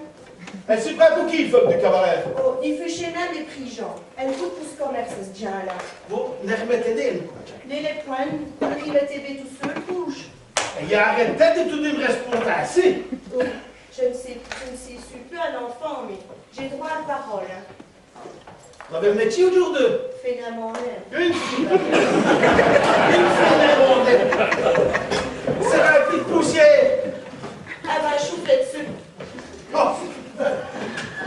Elle s'est pas pour qui, le femme du cabaret? Oh, il fait chez nous des prix, Jean. Elle coûte pour ce commerce, ce gens-là. Vous, ne remettez d'elle. Les points, il met TV tout seul, couche. Il arrête de tout me répondre assez. Oh, je ne sais plus un enfant, mais j'ai droit à la parole. Hein. Vous avez un métier au jour de? Fais la monnaie. Une fille. Une fille. Ah ben, choufflé dessus. Oh.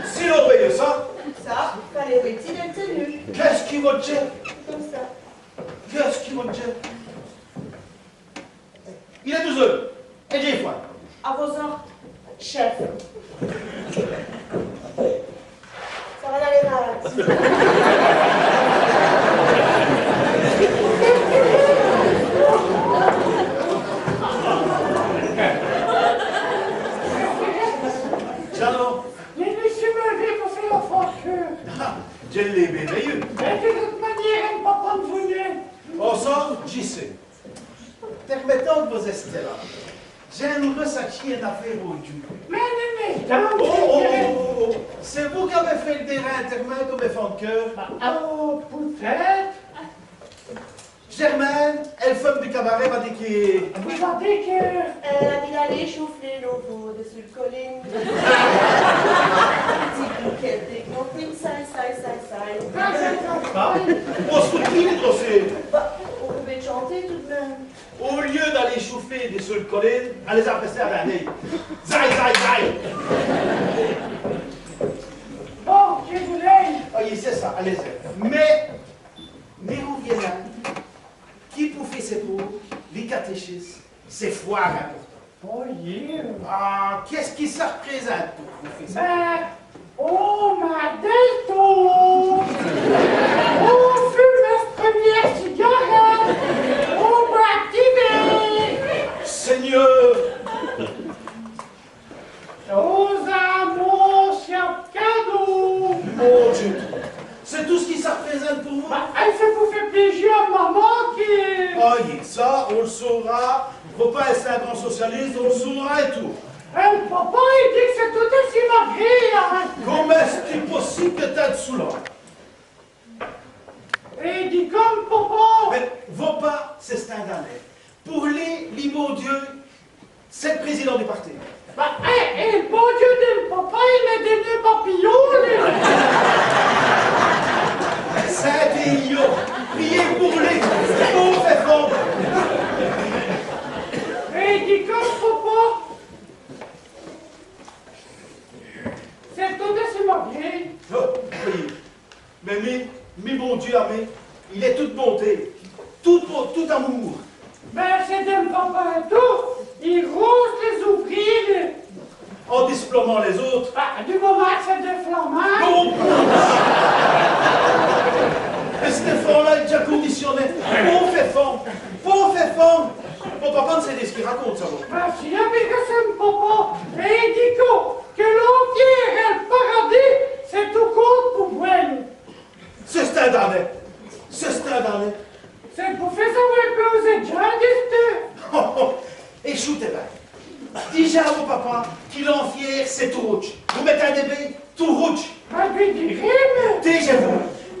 Si l'on paye ça, Ça, fallait retirer le tenu. qu'est-ce qui va te dire? Comme ça. Qu'est-ce qui va te dire? Il est 12 heures. Et j'ai froid. À vos ordres, chef. Ça va d'aller malade. Jeannot, Les messieurs me lever pour faire l'enfant que. j'ai les merveilleux. Mais de toute manière, elle ne va pas me venir. Oh ça, j'y sais. Permettons que vous restez là. J'aimerais sachier une affaire au Dieu. Mais mesdames, Oh. C'est vous qui avez fait le terrain intermède comme enfant de cœur. oh, peut-être. Germaine, elle femme du cabaret m'a dit qu'il... Vous sentez que. Elle a mis d'aller choufler l'eau dessus le colline. Petit bouquet d'églantine, ça. Ah, on se fout de qui, les dossiers? Bah, on pouvait chanter tout de même. Au lieu d'aller chauffer des seules collines, elle les a pressés à l'année. Zai! Bon, je voulais. Ah, oui, c'est ça, allez-y. Mais on vient là. Qui pour faire ses pauvres, les catéchistes, c'est fort important. Oh, yeah. Ah, qu'est-ce qui ça représente pour vous faire ça? Ben, oh, ma détour. On fume notre première cigarette. On va activer. Seigneur! Aux amours sur cadeau. Mon Dieu! C'est tout ce qui ça représente pour vous? Bah, elle fait pour faire plaisir à maman qui... Ah, oui, ça, on le saura. Faut pas être un grand socialiste, on le saura et tout. Le papa, il dit que c'est tout aussi malgré, hein. Comment est-ce possible que t'as de sous là? Et il dit comme papa. Mais vos pas, c'est scandaleux. Pour les beaux dieux, c'est le président du parti. Bah, et le bon Dieu de papa, il met des nœuds papillons, lui. Saint-Éliot, priez pour les pauvres et pauvres. Et il dit comme papa. C'est tout aussi malgré. Oh, oui. Mais mon Dieu, amé, il est toute bonté, tout amour. Ben, c'est de papa et tout. Il rose les ouvriers. En diplômant les autres. Bah, du moment que c'est des flamands. Non! Et Stéphane-là est déjà conditionné. Pauvre femme. Mon papa ne sait pas ce qu'il raconte, ça va. Ben, si avec que c'est mon papa. Et il dit que l'empire et le paradis, c'est tout compte pour elle. C'est scandaleux. C'est pour faire savoir que vous êtes djihadistes. Échoutez bien. Déjà à mon papa qu'il en fier, c'est tout rouge. Vous mettez un bébé, tout rouge. Ben, lui dit rime.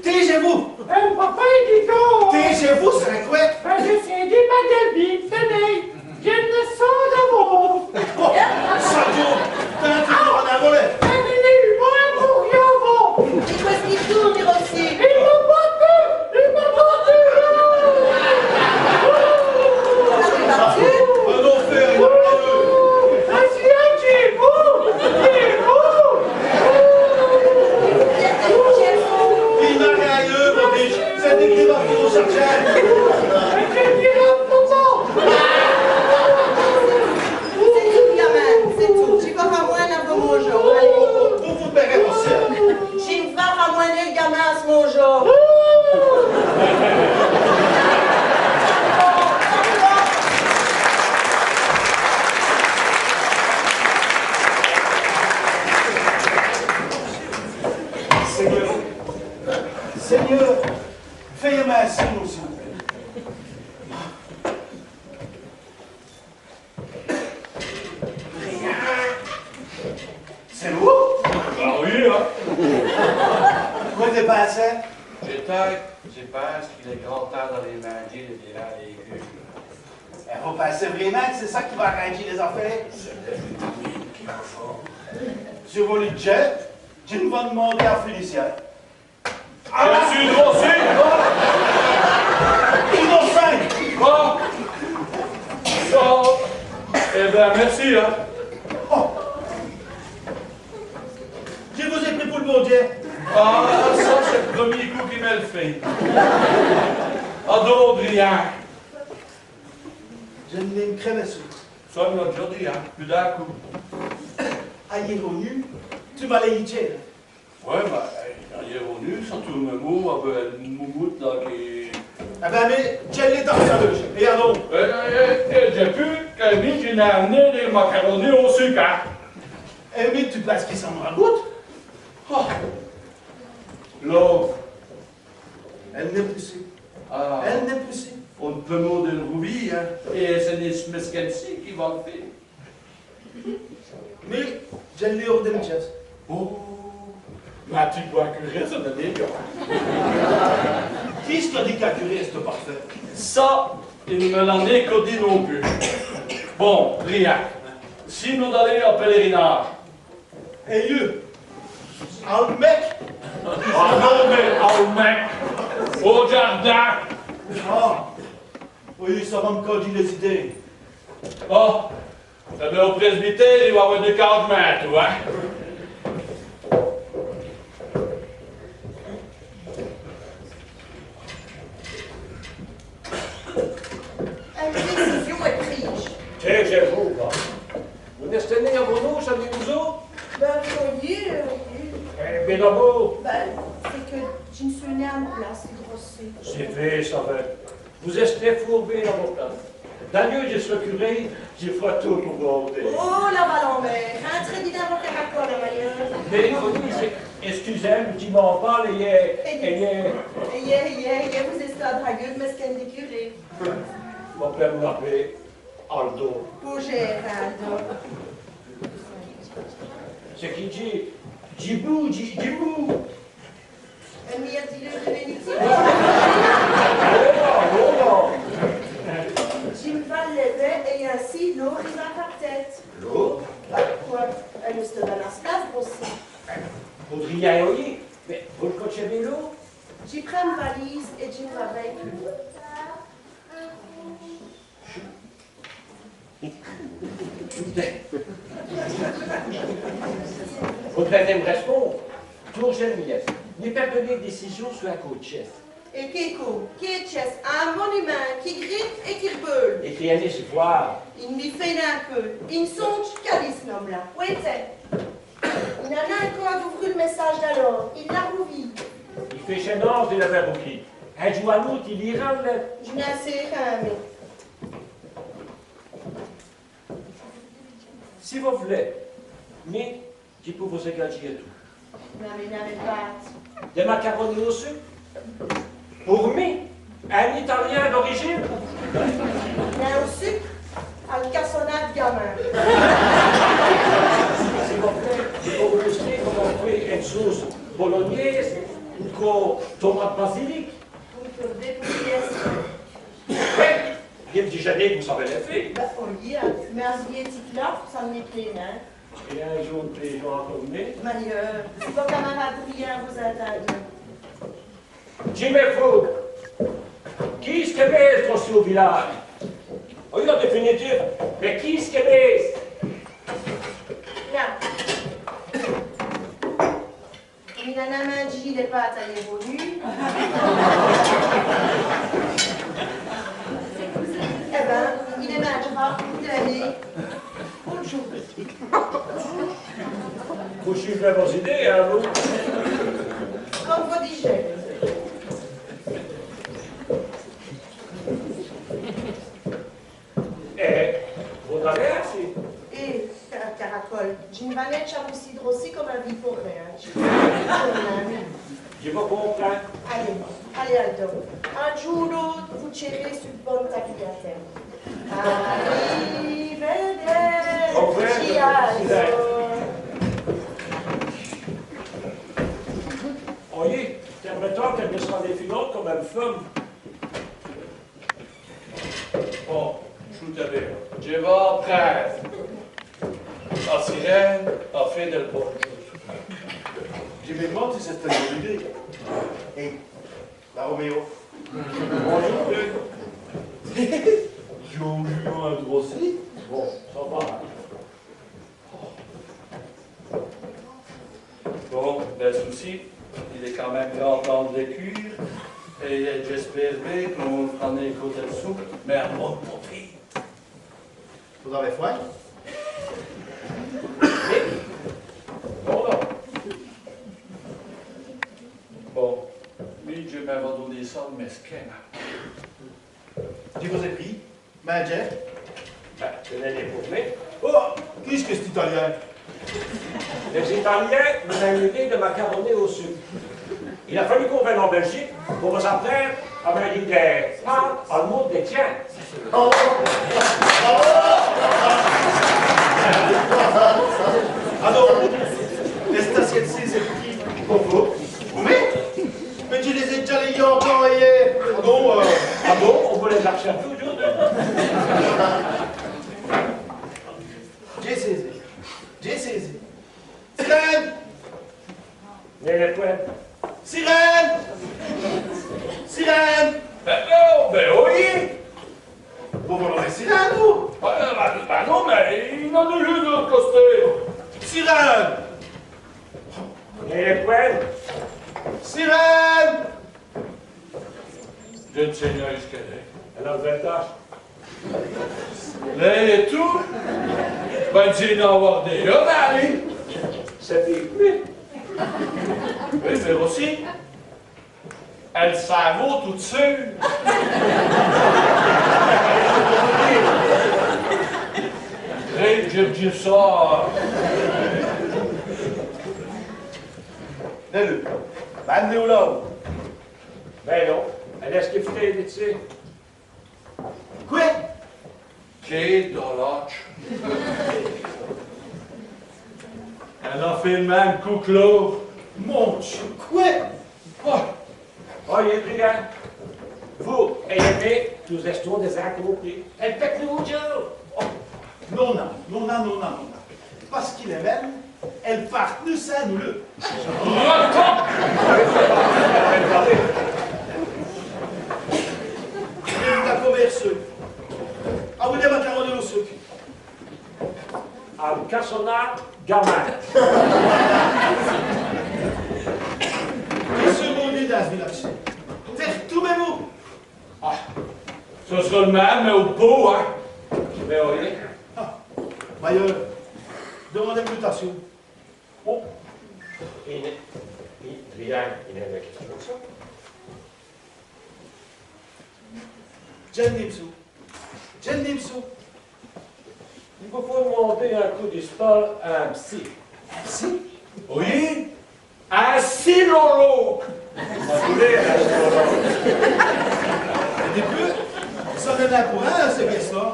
Taisez-vous. Et papa, il dit que... Taisez-vous, c'est quoi? Ben, j'essaie de ma débit, tenez. J'ai une leçon d'amour. Ça tourne. T'as un truc en un volet. Ben, il est humain pour rien avant. Il faut se qu'il tourne, dire aussi. Il m'a battu. Un enfer, il a pas il n'a rien ailleurs, mon biche. C'est écrit partout au Sargent. C'est tout, gamin, c'est tout. Tu vas pas moins à mon jour. Vous vous paierez pour ça. J'ai une femme à moins le gamin à ce mon jour. Seigneur, fais-moi un signe, s'il vous plaît. Rien. C'est lourd? Ah oui, hein? Quoi t'es passé? Je pense qu'il est grand temps d'aller manger le terrain aigu. Il faut passer vraiment que c'est ça qui va arranger les affaires. Je vous le dis, je ne vais demander à Félicien. Je suis grossier! Innocent! Quoi? Ça, eh bien, ben, merci, hein. Oh. Je vous ai pris pour le bon Dieu. Ah, ça, c'est le premier coup qui m'a le fait. Ah, d'autres, rien. Je n'aime crème à soupe. Ça, on l'a déjà dit, hein. Plus d'un coup. Aïe, revenu, tu vas les hitcher. Ouais, bah, il est revenu, ça tourne le mot, avec une moumoute, là, qui... Ah ben, mais, j'ai les dents à l'ouche. Et alors? J'ai pu, Camille, qui n'a amené des macaronis au sucre, hein. Eh, mais tu places qui s'en ragoute? Oh. L'eau. Elle n'est poussée. Ah. Elle n'est poussée. On peut mot de Roubi, hein. Et c'est Miss Kelsey qui va le faire. Mais, j'ai l'ai hors de jazz. Oh. Bah, tu dois curer, ça donne bien. Qui est-ce qui a dit qu'à curer, c'est parfait? Ça, il ne me l'en est qu'au dit non plus. Bon, rien. Si nous allons au pèlerinage. Et eux? Un mec? Ah non, mais au mec, au jardin. Ah, oui, ça va me coder les idées. Oh, eh bien, au presbytère, il va y avoir des 40 mètres, tu vois. Une décision est prise. Tiens, j'ai vous, là. Vous n'êtes né à Bruno, ça dit vous autres? Ben, oui. Eh bien, d'abord, Ben, c'est que je ne suis née à une place grossée. c'est fait, ça va. Vous êtes très fourbé dans vos places. D'ailleurs, je suis curé, j'ai fait tout pour vous aider. Oh, la balle en mer. Un très dit dans mon caractère, la meilleure. Mais oui, excusez-moi, tu m'en parles et Vous êtes à dragueuse, mais c'est qu'un des curés. mon père me l'appelait Aldo. Pour Gérald. C'est qui dit Djibou, Djibou. Un meilleur dealer de bénédiction. Oh, Jim Val levait et ainsi l'eau arrive à ta tête. l'eau. Quoi? Elle se donne à ce place aussi. Vous riez oui, mais vous le coachez l'eau? J'y prends une valise et Jim va avec lui. Vous prenez me répondre. Tour Geneviève. N'est pas donné de décision sur la côte chef. Et Kiko, qui est chess, un monument qui grite et qui rebelle. Et qui allait se voir. Il m'y fait un peu. Il ne songe qu'à ce homme-là. Où est-il? Il en a encore d'ouvrir le message d'alors. Il l'a rouvi. Il fait gênance de la verrouille. Un jour à l'autre, il ira le. Je n'ai assez rien, mais. Si vous voulez, mais je peux vous engager tout. Non, mais n'avez pas. Des macaronis au sucre. Pour moi, un Italien d'origine. N'a au sucre, à le cassonade gamin. S'il vous plaît, je peux vous montrer comment on fait une sauce bolognaise, une tomate basilic. Vous me perdez pour pièce. Bien du jamais, vous savez les faire. Ben, on y est, mais un billet là, ça me plaît, hein. Et un jour, les gens à tourner. Meilleur. Vos camarades rien vous attendent. Jimmy Foug, qui est-ce qui baisse aussi au village? Oui, en définitive, mais qui est-ce qui baisse? Là. Il en a mangé, il n'est pas à tailler volu. Eh ben, il les mangera toute l'année. Bonjour. Vous suivez vos idées, hein, vous? Comme vous digérez. Et vous avez assez. Et caracole, Jim Vanette charoussi drossi comme un viforé. Je vous comprends. Allez, Aldo. Un jour ou l'autre, vous tirez sur le bon tagliatelle. Arrivederci, Aldo. Voyez, c'est important qu'elle me soit définie comme une femme. Bon, tout à l'heure. Je vais après. La sirène a fait de bonnes choses. Je me demande si c'est une bonne idée. Hé, la Roméo. Bonjour, qui ont eu un drossi. Bon, ça va. Bon, le souci, il est quand même grand temps de cuire. Et j'espère bien qu'on prend un côté de soupe, mais à mon profit. Vous avez faim? Bon, là. Bon, lui, je m'avais donné ça, mais ce qu'elle Je vous ai pris. Mais Jeff? Ben, tenez les fournées. Oh, qu'est-ce que c'est italien? Les Italiens nous ont invité de macaroni au sucre. Il a fallu qu'on vienne en Belgique pour vous apprendre à manier des pâtes en mode des tiens. Alors, les assiettes, c'est petit pour vous. Mais tu les ai déjà les encore hier. Ah bon, on voulait de la rechercher aujourd'hui. J'ai saisi. J'ai saisi. Sirène! Mais les poètes. Sirène! Sirène! Ben non, ben oui! Vous voulez sirène ou? Ben non, mais il en a eu de l'autre côté. Sirène! Et les poètes. Sirène! Je ne sais pas ce qu'elle est. Elle a 20 tâches. Là et tout, ben j'ai d'en avoir des gars, allez. C'est piqué. Oui, mais aussi, elle s'avoue toute seule. Hey, je dis ça. Nelu. Ben nu là. Ben non. Elle est skiftée, tu sais. Quoi? J'ai de l'âge. Elle a fait le même coup que l'autre. Mon Dieu, quoi? Oh, il est brillant. Vous, aimez, nous restons des incompris. Elle fait nous jour. Non, non, non, non, non, non. Parce qu'il est même, elle part nous ça, nous le. La commerceuse. Ah, vous des macaroni au sucre. Un cassonade gamin. Et ce mot dit dans ce village. Faire tout mes mots. Ah, ce sera le même, mais au pot, hein. Mais oui. D'ailleurs, demandez une mutation. Oh. Rien, il n'est pas question de ça. Jen Nimsou. Jen Nimsou. Il vous faut demander un coup d'histoire à un psy. Si. Oui? Un silolo! Vous voulez un psychologue? Et depuis, ça en est pour un, ce question.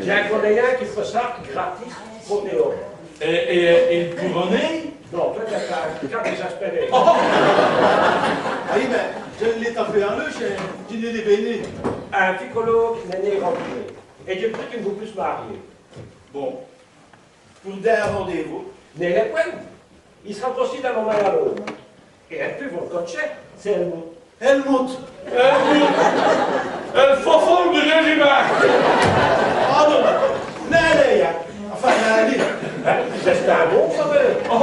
J'ai un collègue qui fait ça gratis pour Théo. Et le couronné? Non, toi, t'as pas désespéré. Ah oui, mais je l'ai tapé en le, je l'ai béni. Un psychologue n'est né rentré. Et j'ai pris qu'il ne vous plus marier. Bon. Pour d'un rendez-vous. Mais les points, il sera aussi d'un moment à l'autre. Et elle peut vous coacher, c'est elle mot. Helmut. Elle fond du régiment! Ah non, n'allez, hein. Enfin, n'allez. C'est un bon, ça veut. Oh!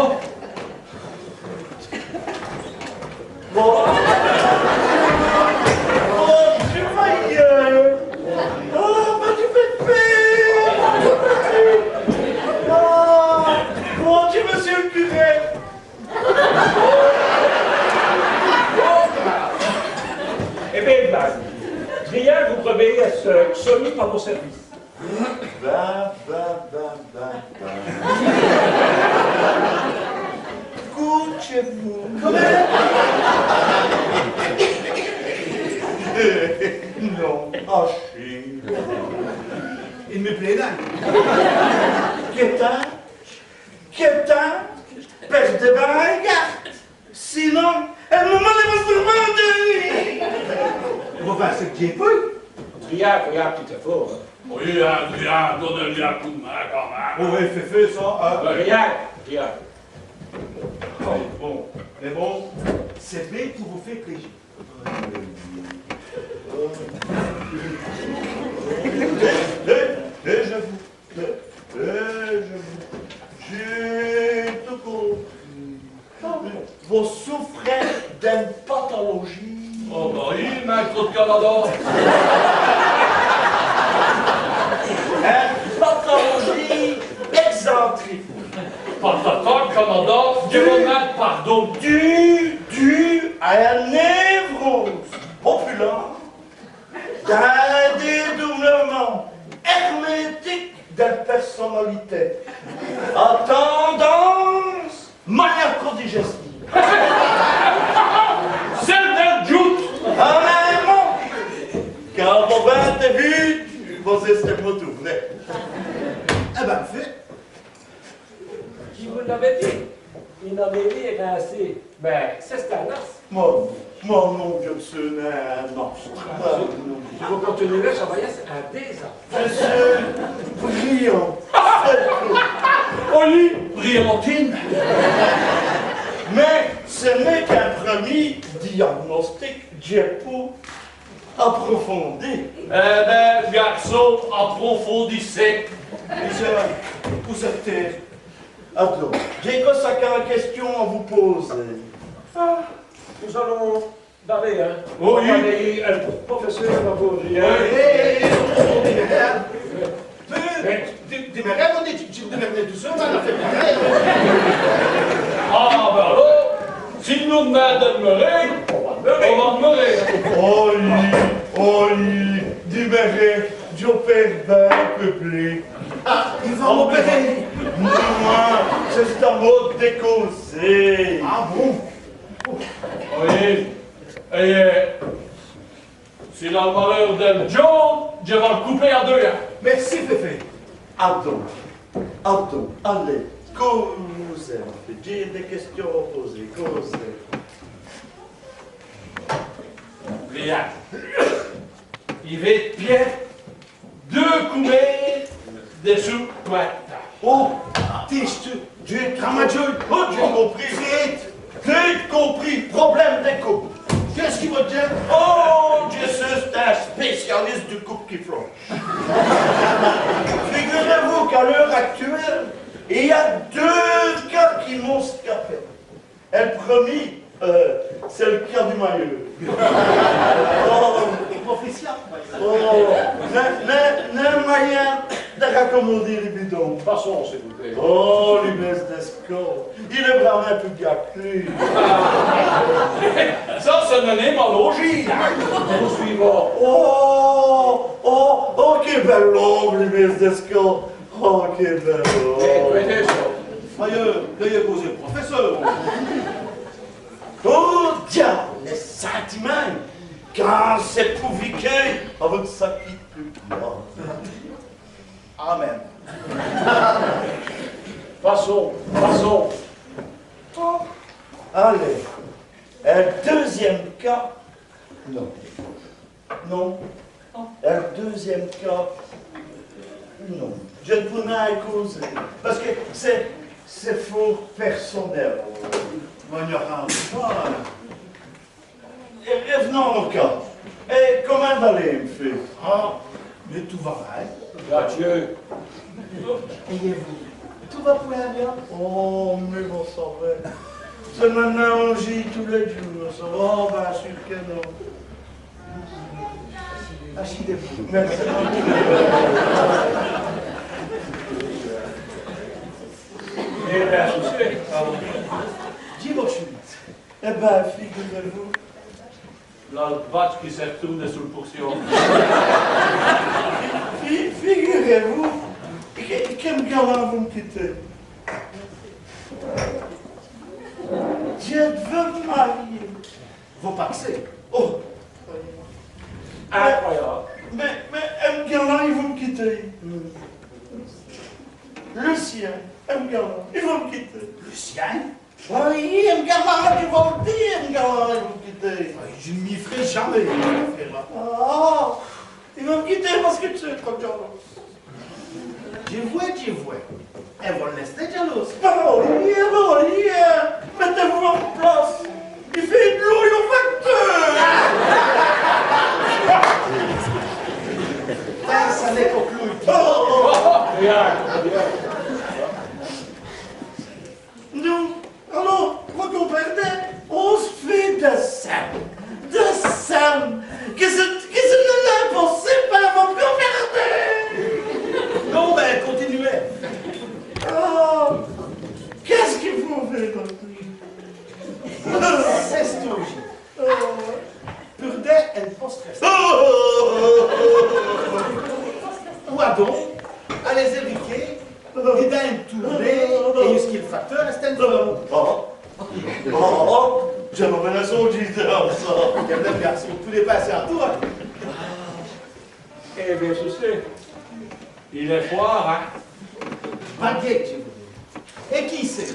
Bon. Oh, je suis failleux. Oh, bah tu fais peur. Oh, comment tu monsieur le curé? Eh bien, blague. Rien vous préveillez à ce soumis par vos services. Couchez-vous. Non, Achille. Il me plaît là. Qu'est-ce perdez pas la garde. Sinon, elle me demande de Bon, ben, c'est qui est peu. Rien, petit effort. Oui, Adrien, donne-lui un coup de main quand même. Oh, il fait ça, hein. Rien. Bon, mais bon, c'est bien pour vous faire plaisir. Hé, pathologie. Oh, bah oui, maître de Canada. Pathologie excentrique. Patata, Canada, diplomate, pardon. Dû à un névrose populaire d'un dédoublement hermétique de personnalité à tendance maniaco-digestive. C'est un joute. En un mot, quand Bobin t'a vu, vous êtes retourné. Eh ben, fait. Qui vous l'avait dit? Il en est mis rincé. Mais c'est un as. Mon nom, Johnson, un monstre. Si vous continuez, ça va être un désastre. Je suis brillant. Oli, brillantine. Mais ce n'est qu'un premier diagnostic diapo approfondi. Eh ben, garçon, approfondissez. Vous êtes... Attends, j'ai que 50 questions à vous poser. Nous allons d'aller, hein? Oui. Allez, le professeur va vous dire. Démarrer, on est démarrer tout seul, on a fait Ah, ben alors, si nous demandons de demeurer, on va demeurer. Oli, diméré, j'opère bien peuplé. Ah, il va m'opérer. Moi, c'est un mode décausé. Ah bon? Oui. Et si dans le malheur d'un John, je vais le couper à deux. Hein. Merci, Féfé. Attends, allez, causez. J'ai des questions à poser, causez. Bien. Il va être bien. Deux coupés dessous pointe. Oh, j'ai compris. J'ai compris, problème des coupes. Qu'est-ce qu'il va dire? Oh, je suis un spécialiste du coupe qui flanche. Figurez-vous qu'à l'heure actuelle, il y a 2 cas qui m'ont scapé. Et le premier, c'est le cas du maillot. N'a moyen de raccommoder les bidons. Passons, s'il vous plaît. Oh, les baisses d'escorte. Il est vraiment un peu gâté. Ça, c'est donné ma logis. Nous suivons. Oh, quelle belle langue, les baisses d'escorte. Oh, quelle belle langue. Écoutez ça. Ailleurs, veuillez poser le professeur. Oh, diable, les sentiments. Quand c'est pour viquer, avec sa quitte plus claire. Amen. Passons. Oh. Allez, un deuxième cas. Non. Un deuxième cas. Non. Je ne peux pas causer. Parce que c'est fort personnel. Et revenons au cas. Et comment allez, me fait? Ah, mais tout va bien. Adieu. Ayez-vous. Tout va pour bien. Oh, mais bon, ça va. C'est maintenant on gît tous les jours. Ça va, oh, bien sûr que non. Achetez-vous. Merci. Et bien, souci. Dis vos chutes. Eh bien, figurez-vous. Là, le batch qui s'est retourné sous le portion. Figurez-vous. Quel galant vous me quittez? Je veux me marier. Vos paxés. Oh. Incroyable. Mais un galant, il va me quitter. Lucien, un galant, il va me quitter. Lucien? Oui, un galant, il va me dire, un galant, il va me quitter. Je ne m'y ferai jamais. Ah, il va me quitter parce que tu es trop jaloux. Je vois. Elle va le laisser jalouse. Non, mettez-vous en place. Il fait de l'eau et au facteur. Ça n'est pas plus. Bien. Nous, alors, vous comprenez, on se fait de simple. madame, que ce n'est impossible pas mon gouverner. Non, ben, continuez. Oh, qu'est-ce qu'il faut faire comme C'est stogie. Pour des, elle poste rester. Ou à donc, à les éviquer, et d'un tourner, et ce qu'il facteur, est un peu. J'aimerais la songerie de ça. Regarde le garçon, tous les passés à toi. Eh bien, je sais. Il est fort, hein? Baguette, je vous dis. Et qui sait?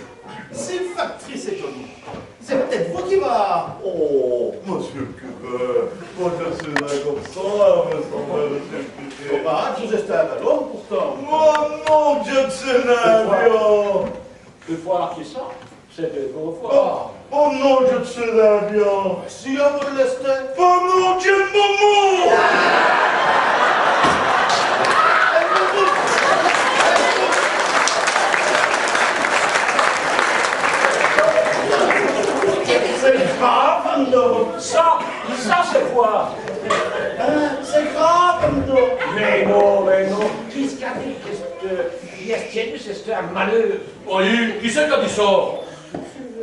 C'est une factrice étonnante. C'est peut-être vous qui va. Oh, monsieur le curé, moi je suis là comme ça, me semble, monsieur le curé. Bah, vous êtes un ballon pourtant. Oh mon Dieu de Sénabia! Une fois qui sort, c'est de gros fois. Oh non, Dieu de Sénabia! Si on vous le laisse. Oh mon Dieu de maman! C'est grave, Ando! Ça c'est quoi? Hein, c'est grave, Ando! Mais non. Qu'est-ce qu'il y a dit? Qu'est-ce que c'est un malheur? Oui, qui c'est qui a dit ça?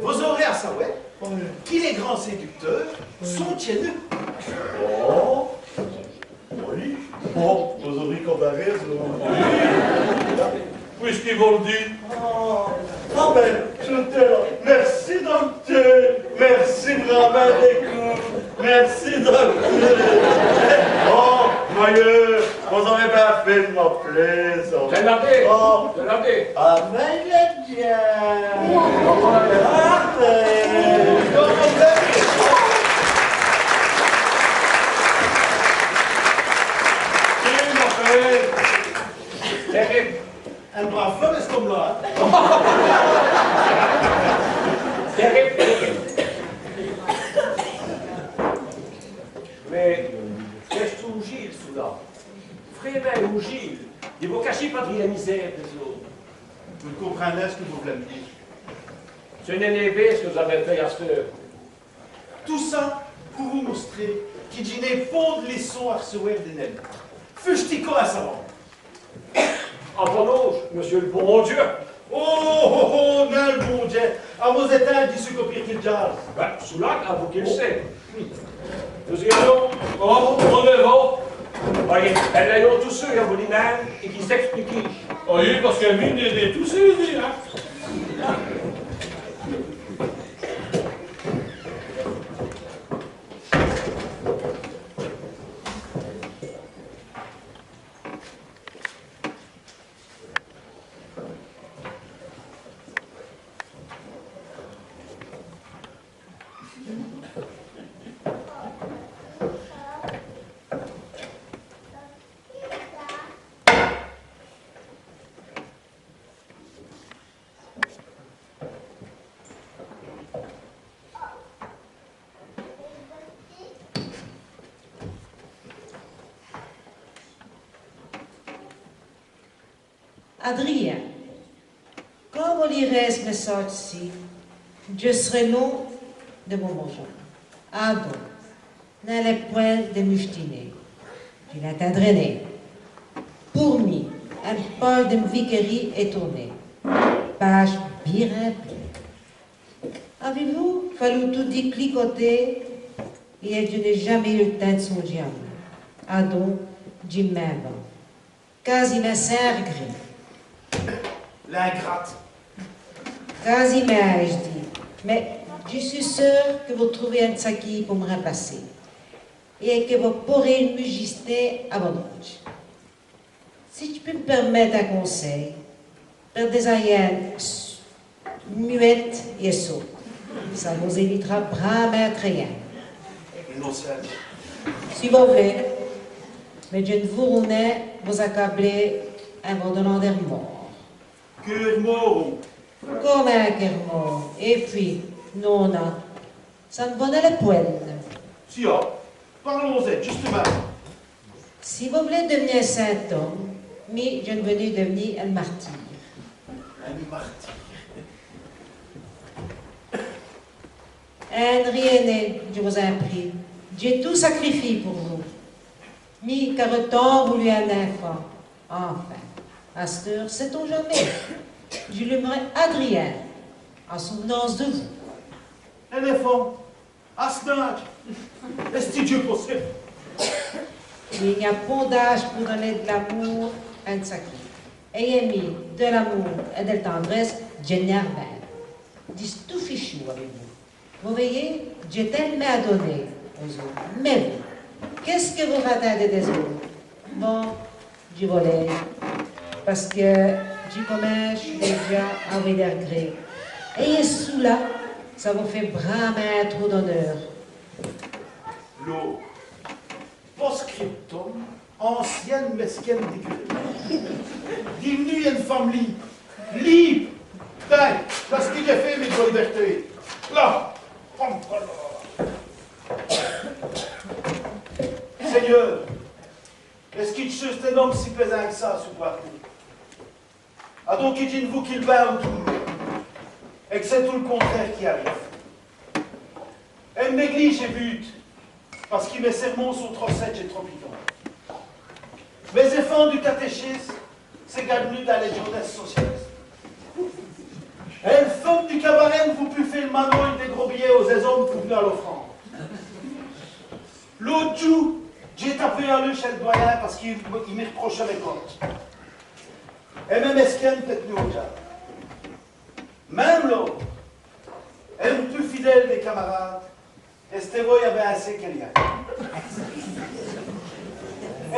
Vous aurez à savoir qui les grands séducteurs sont chez nous. Oh! Oui! Oh, vous aurez comparaison. Puisqu'ils vont le dire. Ah ben, je te merci docteur, merci vraiment d'écoute, merci docteur. Oh, moyeux, vous avez pas fait de m'appeler, ça. Je l'avais. Oh, Je l'avais. ah ben, le bien. Ah Qui m'appelle? Terrible. Un brave feu, est-ce comme là? Terrible. Mais, qu'est-ce que vous Gilles, soudain? Frère ou Gilles, il vous cachez pas de la misère des autres. Vous comprenez ce que vous voulez me dire. C'est une énervé ce que vous avez fait à cette heure. Tout ça pour vous montrer qu'il n'y a pas de leçon à recevoir des nègres. Fustico à savant. En ton âge, monsieur le bon Dieu. Oh, non, le bon Dieu. À vos états, dis ce copie qu'il jazz. Ben, Soulac, à vous qu'il sait. Nous irons. Oh, on est bon. Voyez, elle a eu tous ceux qui ont dit même et qui s'expliquent. Oui, parce qu'elle vient d'aider tous ces idées, hein. Adrien, quand vous lirez ce message-ci, je serai non de mon bonjour. Ah donc, n'allez point de mustiner. Tu l'as drainé. Pour moi, un page de vicarie est tourné. Page bien remplie. Avez-vous fallu tout dit cliquoter et je n'ai jamais eu le temps de songer à moi. Ah donc, Jim Mavon. Quasiment sans regret. L'ingrate. Quasiment, je dis. Mais je suis sûre que vous trouvez un saki pour me remplacer. Et que vous pourrez me gister à votre âge. Si tu peux me permettre un conseil, faire des aïennes muettes et sourdes. Ça vous évitera vraiment rien. Innocent. Si vous voulez, mais je ne vous remets vous accabler en vous donnant des remords. Cœur mort. Comme un cœur mort. Et puis, non, ça ne valait la peine. Si, parlons-en, justement. Si vous voulez devenir un saint homme, mais je ne venais devenir un martyr. Un martyr. Un rien, je vous en prie. J'ai tout sacrifié pour vous. Ni Careton voulu un enfant. Enfin, à cette heure, sait-on jamais. Je l'aimerais Adrien, en souvenance de vous. Un enfant, à ce âge, est-ce que Dieu possible? Il n'y a pas d'âge pour donner de l'amour à un sacré. Ayez mis de l'amour et de la tendresse, Dieu n'y a rien. Dis tout fichu avec vous. Vous voyez, Dieu tellement à donner aux autres. Mais vous, qu'est-ce que vous attendez des autres? Bon, du volet. Parce que du commerce déjà avec des regrets. Et sous là, ça vous fait bramer trop d'honneur. L'eau. Post-scriptum, ancienne mesquine d'écurie. Devenue une femme libre. Libre! Ben, parce qu'il a fait mes libertés. Là! Seigneur, est-ce qu'il juste un homme si pesant que ça sous partout? Ah donc il dit de vous qu'il bat autour de nous, et que c'est tout le contraire qui arrive. Elle néglige et bute, parce qu'il met sermon sur trop sec et trop piquant. Mais les enfants du catéchisme, c'est gagné dans les jeunesse socialiste. Elle femme du cabaret, vous buffez le mano et des gros billets aux hommes pour venir à l'offrande. L'autre jour, j'ai tapé un lui chez le doyen parce qu'il me reprochait les comptes. Et même Esken peut-être mieux au diable. Même l'autre, elle est plus fidèle des camarades, et Stévo y avait assez qu'elle y a.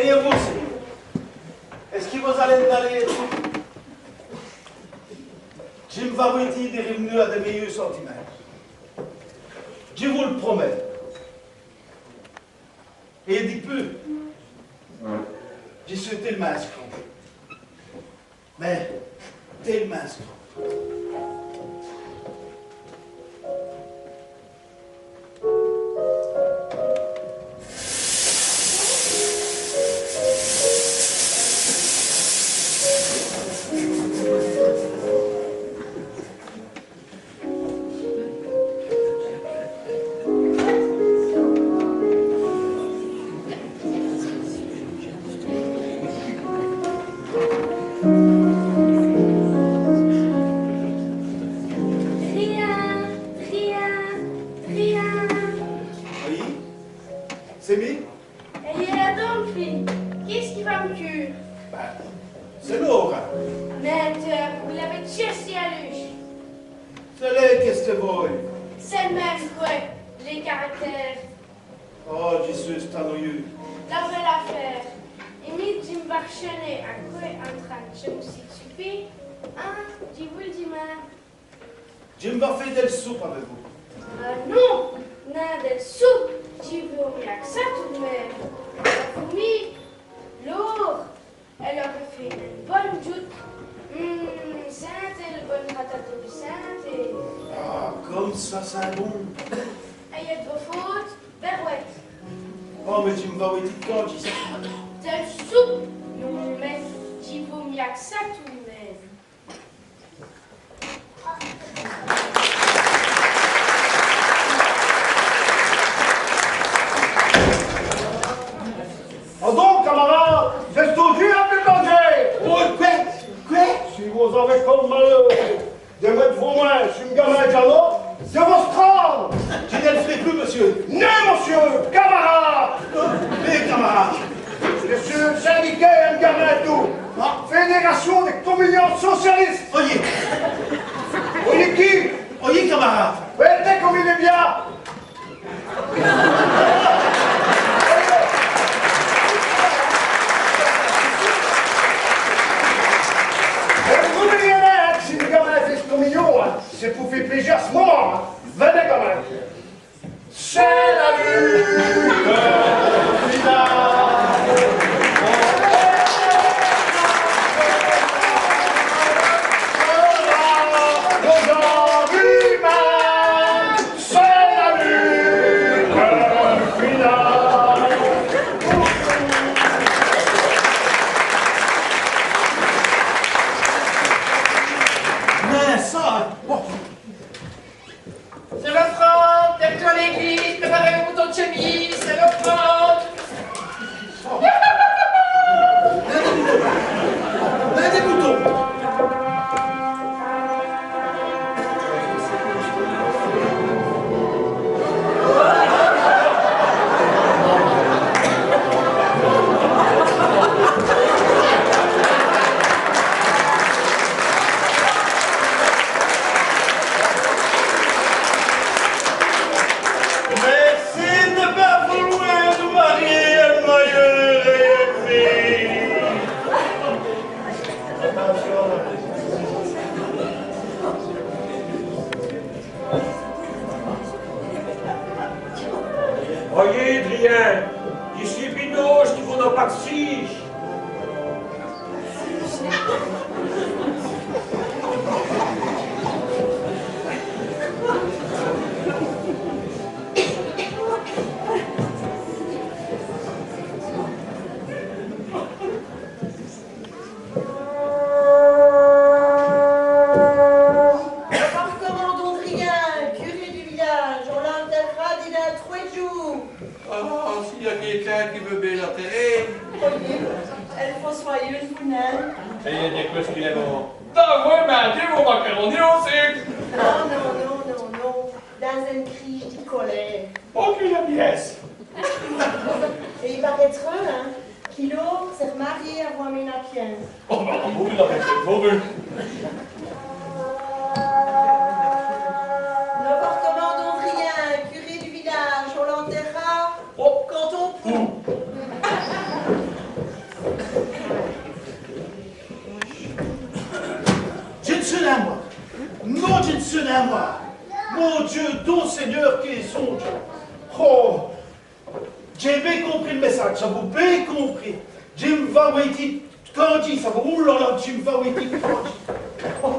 Et vous aussi, est-ce qu'il vous allez d'aller et tout? Jim va vous dire des revenus à des meilleurs sentiments. Je vous le promets. Et il dit peu. Je suis tellement escroc. Mais tellement escroc. Jim va faire del soupe avec vous. Non, non, del soupe. Tu veux mieux que ça tout de même. La fourmi, lourd, elle aurait fait une bonne joute. Sainte et le bon ratatouille sainte et... Ah, comme ça, c'est bon. Il y a de vos fautes, berouette. Oh, mais Jim va vous dire quand j'y sais. Del soupe. Non, mais tu veux mieux que ça tout de même. Oh donc, camarades, j'ai tout vu à plus manger. Oh, quoi? Si vous avez comme malheur de mettre vos mains sur une gamin galop, c'est votre crâne. Je ne le ferai plus, monsieur. Non, monsieur, camarades. Les camarades. Je suis un syndicat et un gamin tout. Fédération des communions socialistes. Oyez. Oyez qui? Oyez, camarades. Faites comme il est bien. C'est pour faire plaisir à ce moment. Hein. Venez quand même. C'est la lutte finale. Nos envies même. C'est la lutte finale. Mais ça... Oh. C'est l'offrande, tête-toi à l'église, préparez vos boutons de chemise, Voyez, Adrien, je suis binoche qui vous n'a pas de sige. Qui veut bien l'enterrer. Voyez, elle faut soyeuse, vous n'aimez. Et il y a des cloches qui l'aiment. T'as mangé vos macaronis au sucre. Non. Dans une crise de colère. Aucune pièce. Et il paraîtra, hein, Kilo s'est marié à voir Ménapien. Oh, bah, vous l'avez fait, vous vu. L'appartement d'Andrien, curé du village, on l'enterra quand on peut. Jensen à moi. Non, Jensen à moi. Mon Dieu, ton Seigneur qui est son Dieu. Oh, j'ai bien compris le message, ça vous bien compris. Jim va waiting quand dit, ça va, oulala, Jim va waiting quand dit. Oh.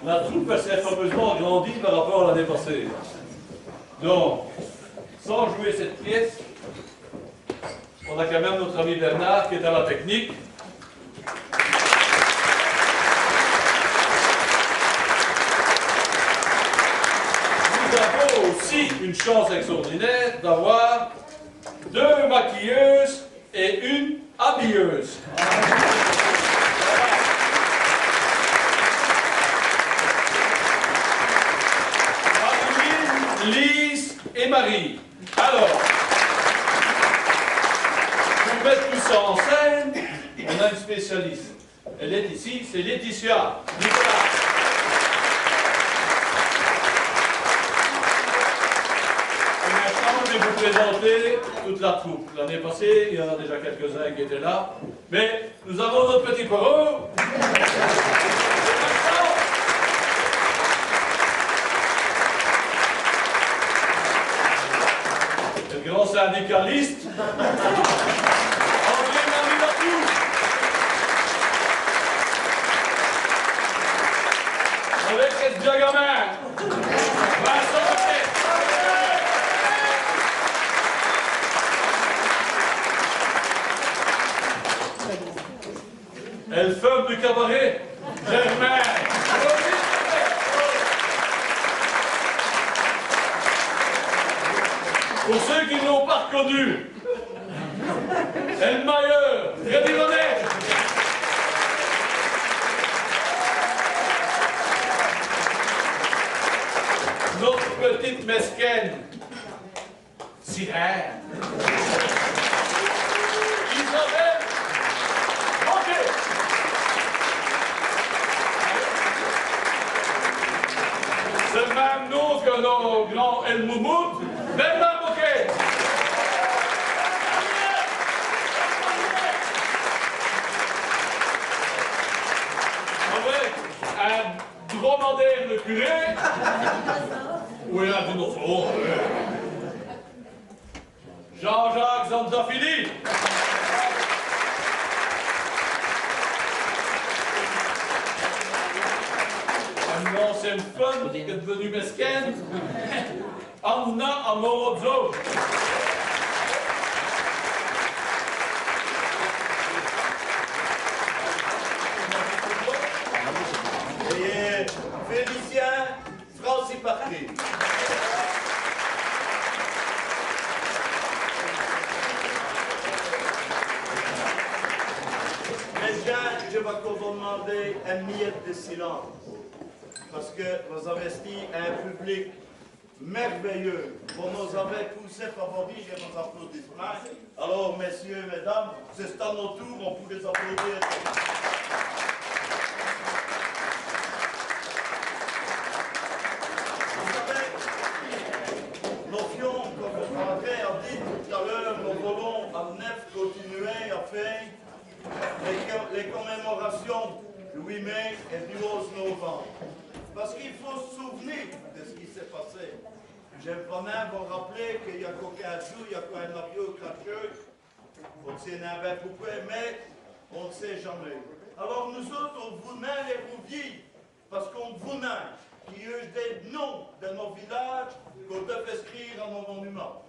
la troupe s'est fameusement agrandie par rapport à l'année passée. Donc, sans jouer cette pièce, on a quand même notre ami Bernard qui est à la technique. Nous avons aussi une chance extraordinaire d'avoir 2 maquilleuses et une habilleuse. Madeline, Lise et Marie. Alors, pour mettre tout ça en scène, on a une spécialiste. Elle est ici, c'est Laetitia. Nicolas. Et maintenant, je vais vous présenter toute la troupe. L'année passée, il y en a déjà quelques-uns qui étaient là. Mais nous avons notre petit Poirot. Le grand syndicaliste. André Marminatou. Avec cette diagamin. Vincent Motet. Elle femme du cabaret, Germain. Pour ceux qui ne l'ont pas reconnu, Elmayer, Freddy Launay. Notre petite mesquine, Sirène. Isabelle. Ok. C'est le même nom que nos grands El Moumoud, Bernard Moquet. Avec un dromadaire de curé, ou un dinosaure. Jean-Jacques Zanzafili. Une ancienne femme qui est devenue mesquine, Anna Amorozzo. Et Félicien Francis Patrick. Maintenant, je vais vous demander un minute de silence. Parce que vous avez dit un public merveilleux. Vous nous avez poussé favoris et vos applaudissements. Alors, messieurs, mesdames, c'est à notre tour, on peut les applaudir. Vous savez, notion, comme le André a dit tout à l'heure, nous voulons à neuf continuer à faire les commémorations du 8 mai et du 11 novembre. Parce qu'il faut se souvenir de ce qui s'est passé. J'aime quand même vous rappeler qu'il y a qu'aucun jour, il y a qu'un avion cracheux, on sait un poupée, mais on ne sait jamais. Alors nous autres, on vous naît les rouvilles, parce qu'on vous naît, qui ont des noms de nos villages qu'on doit inscrire dans nos monuments.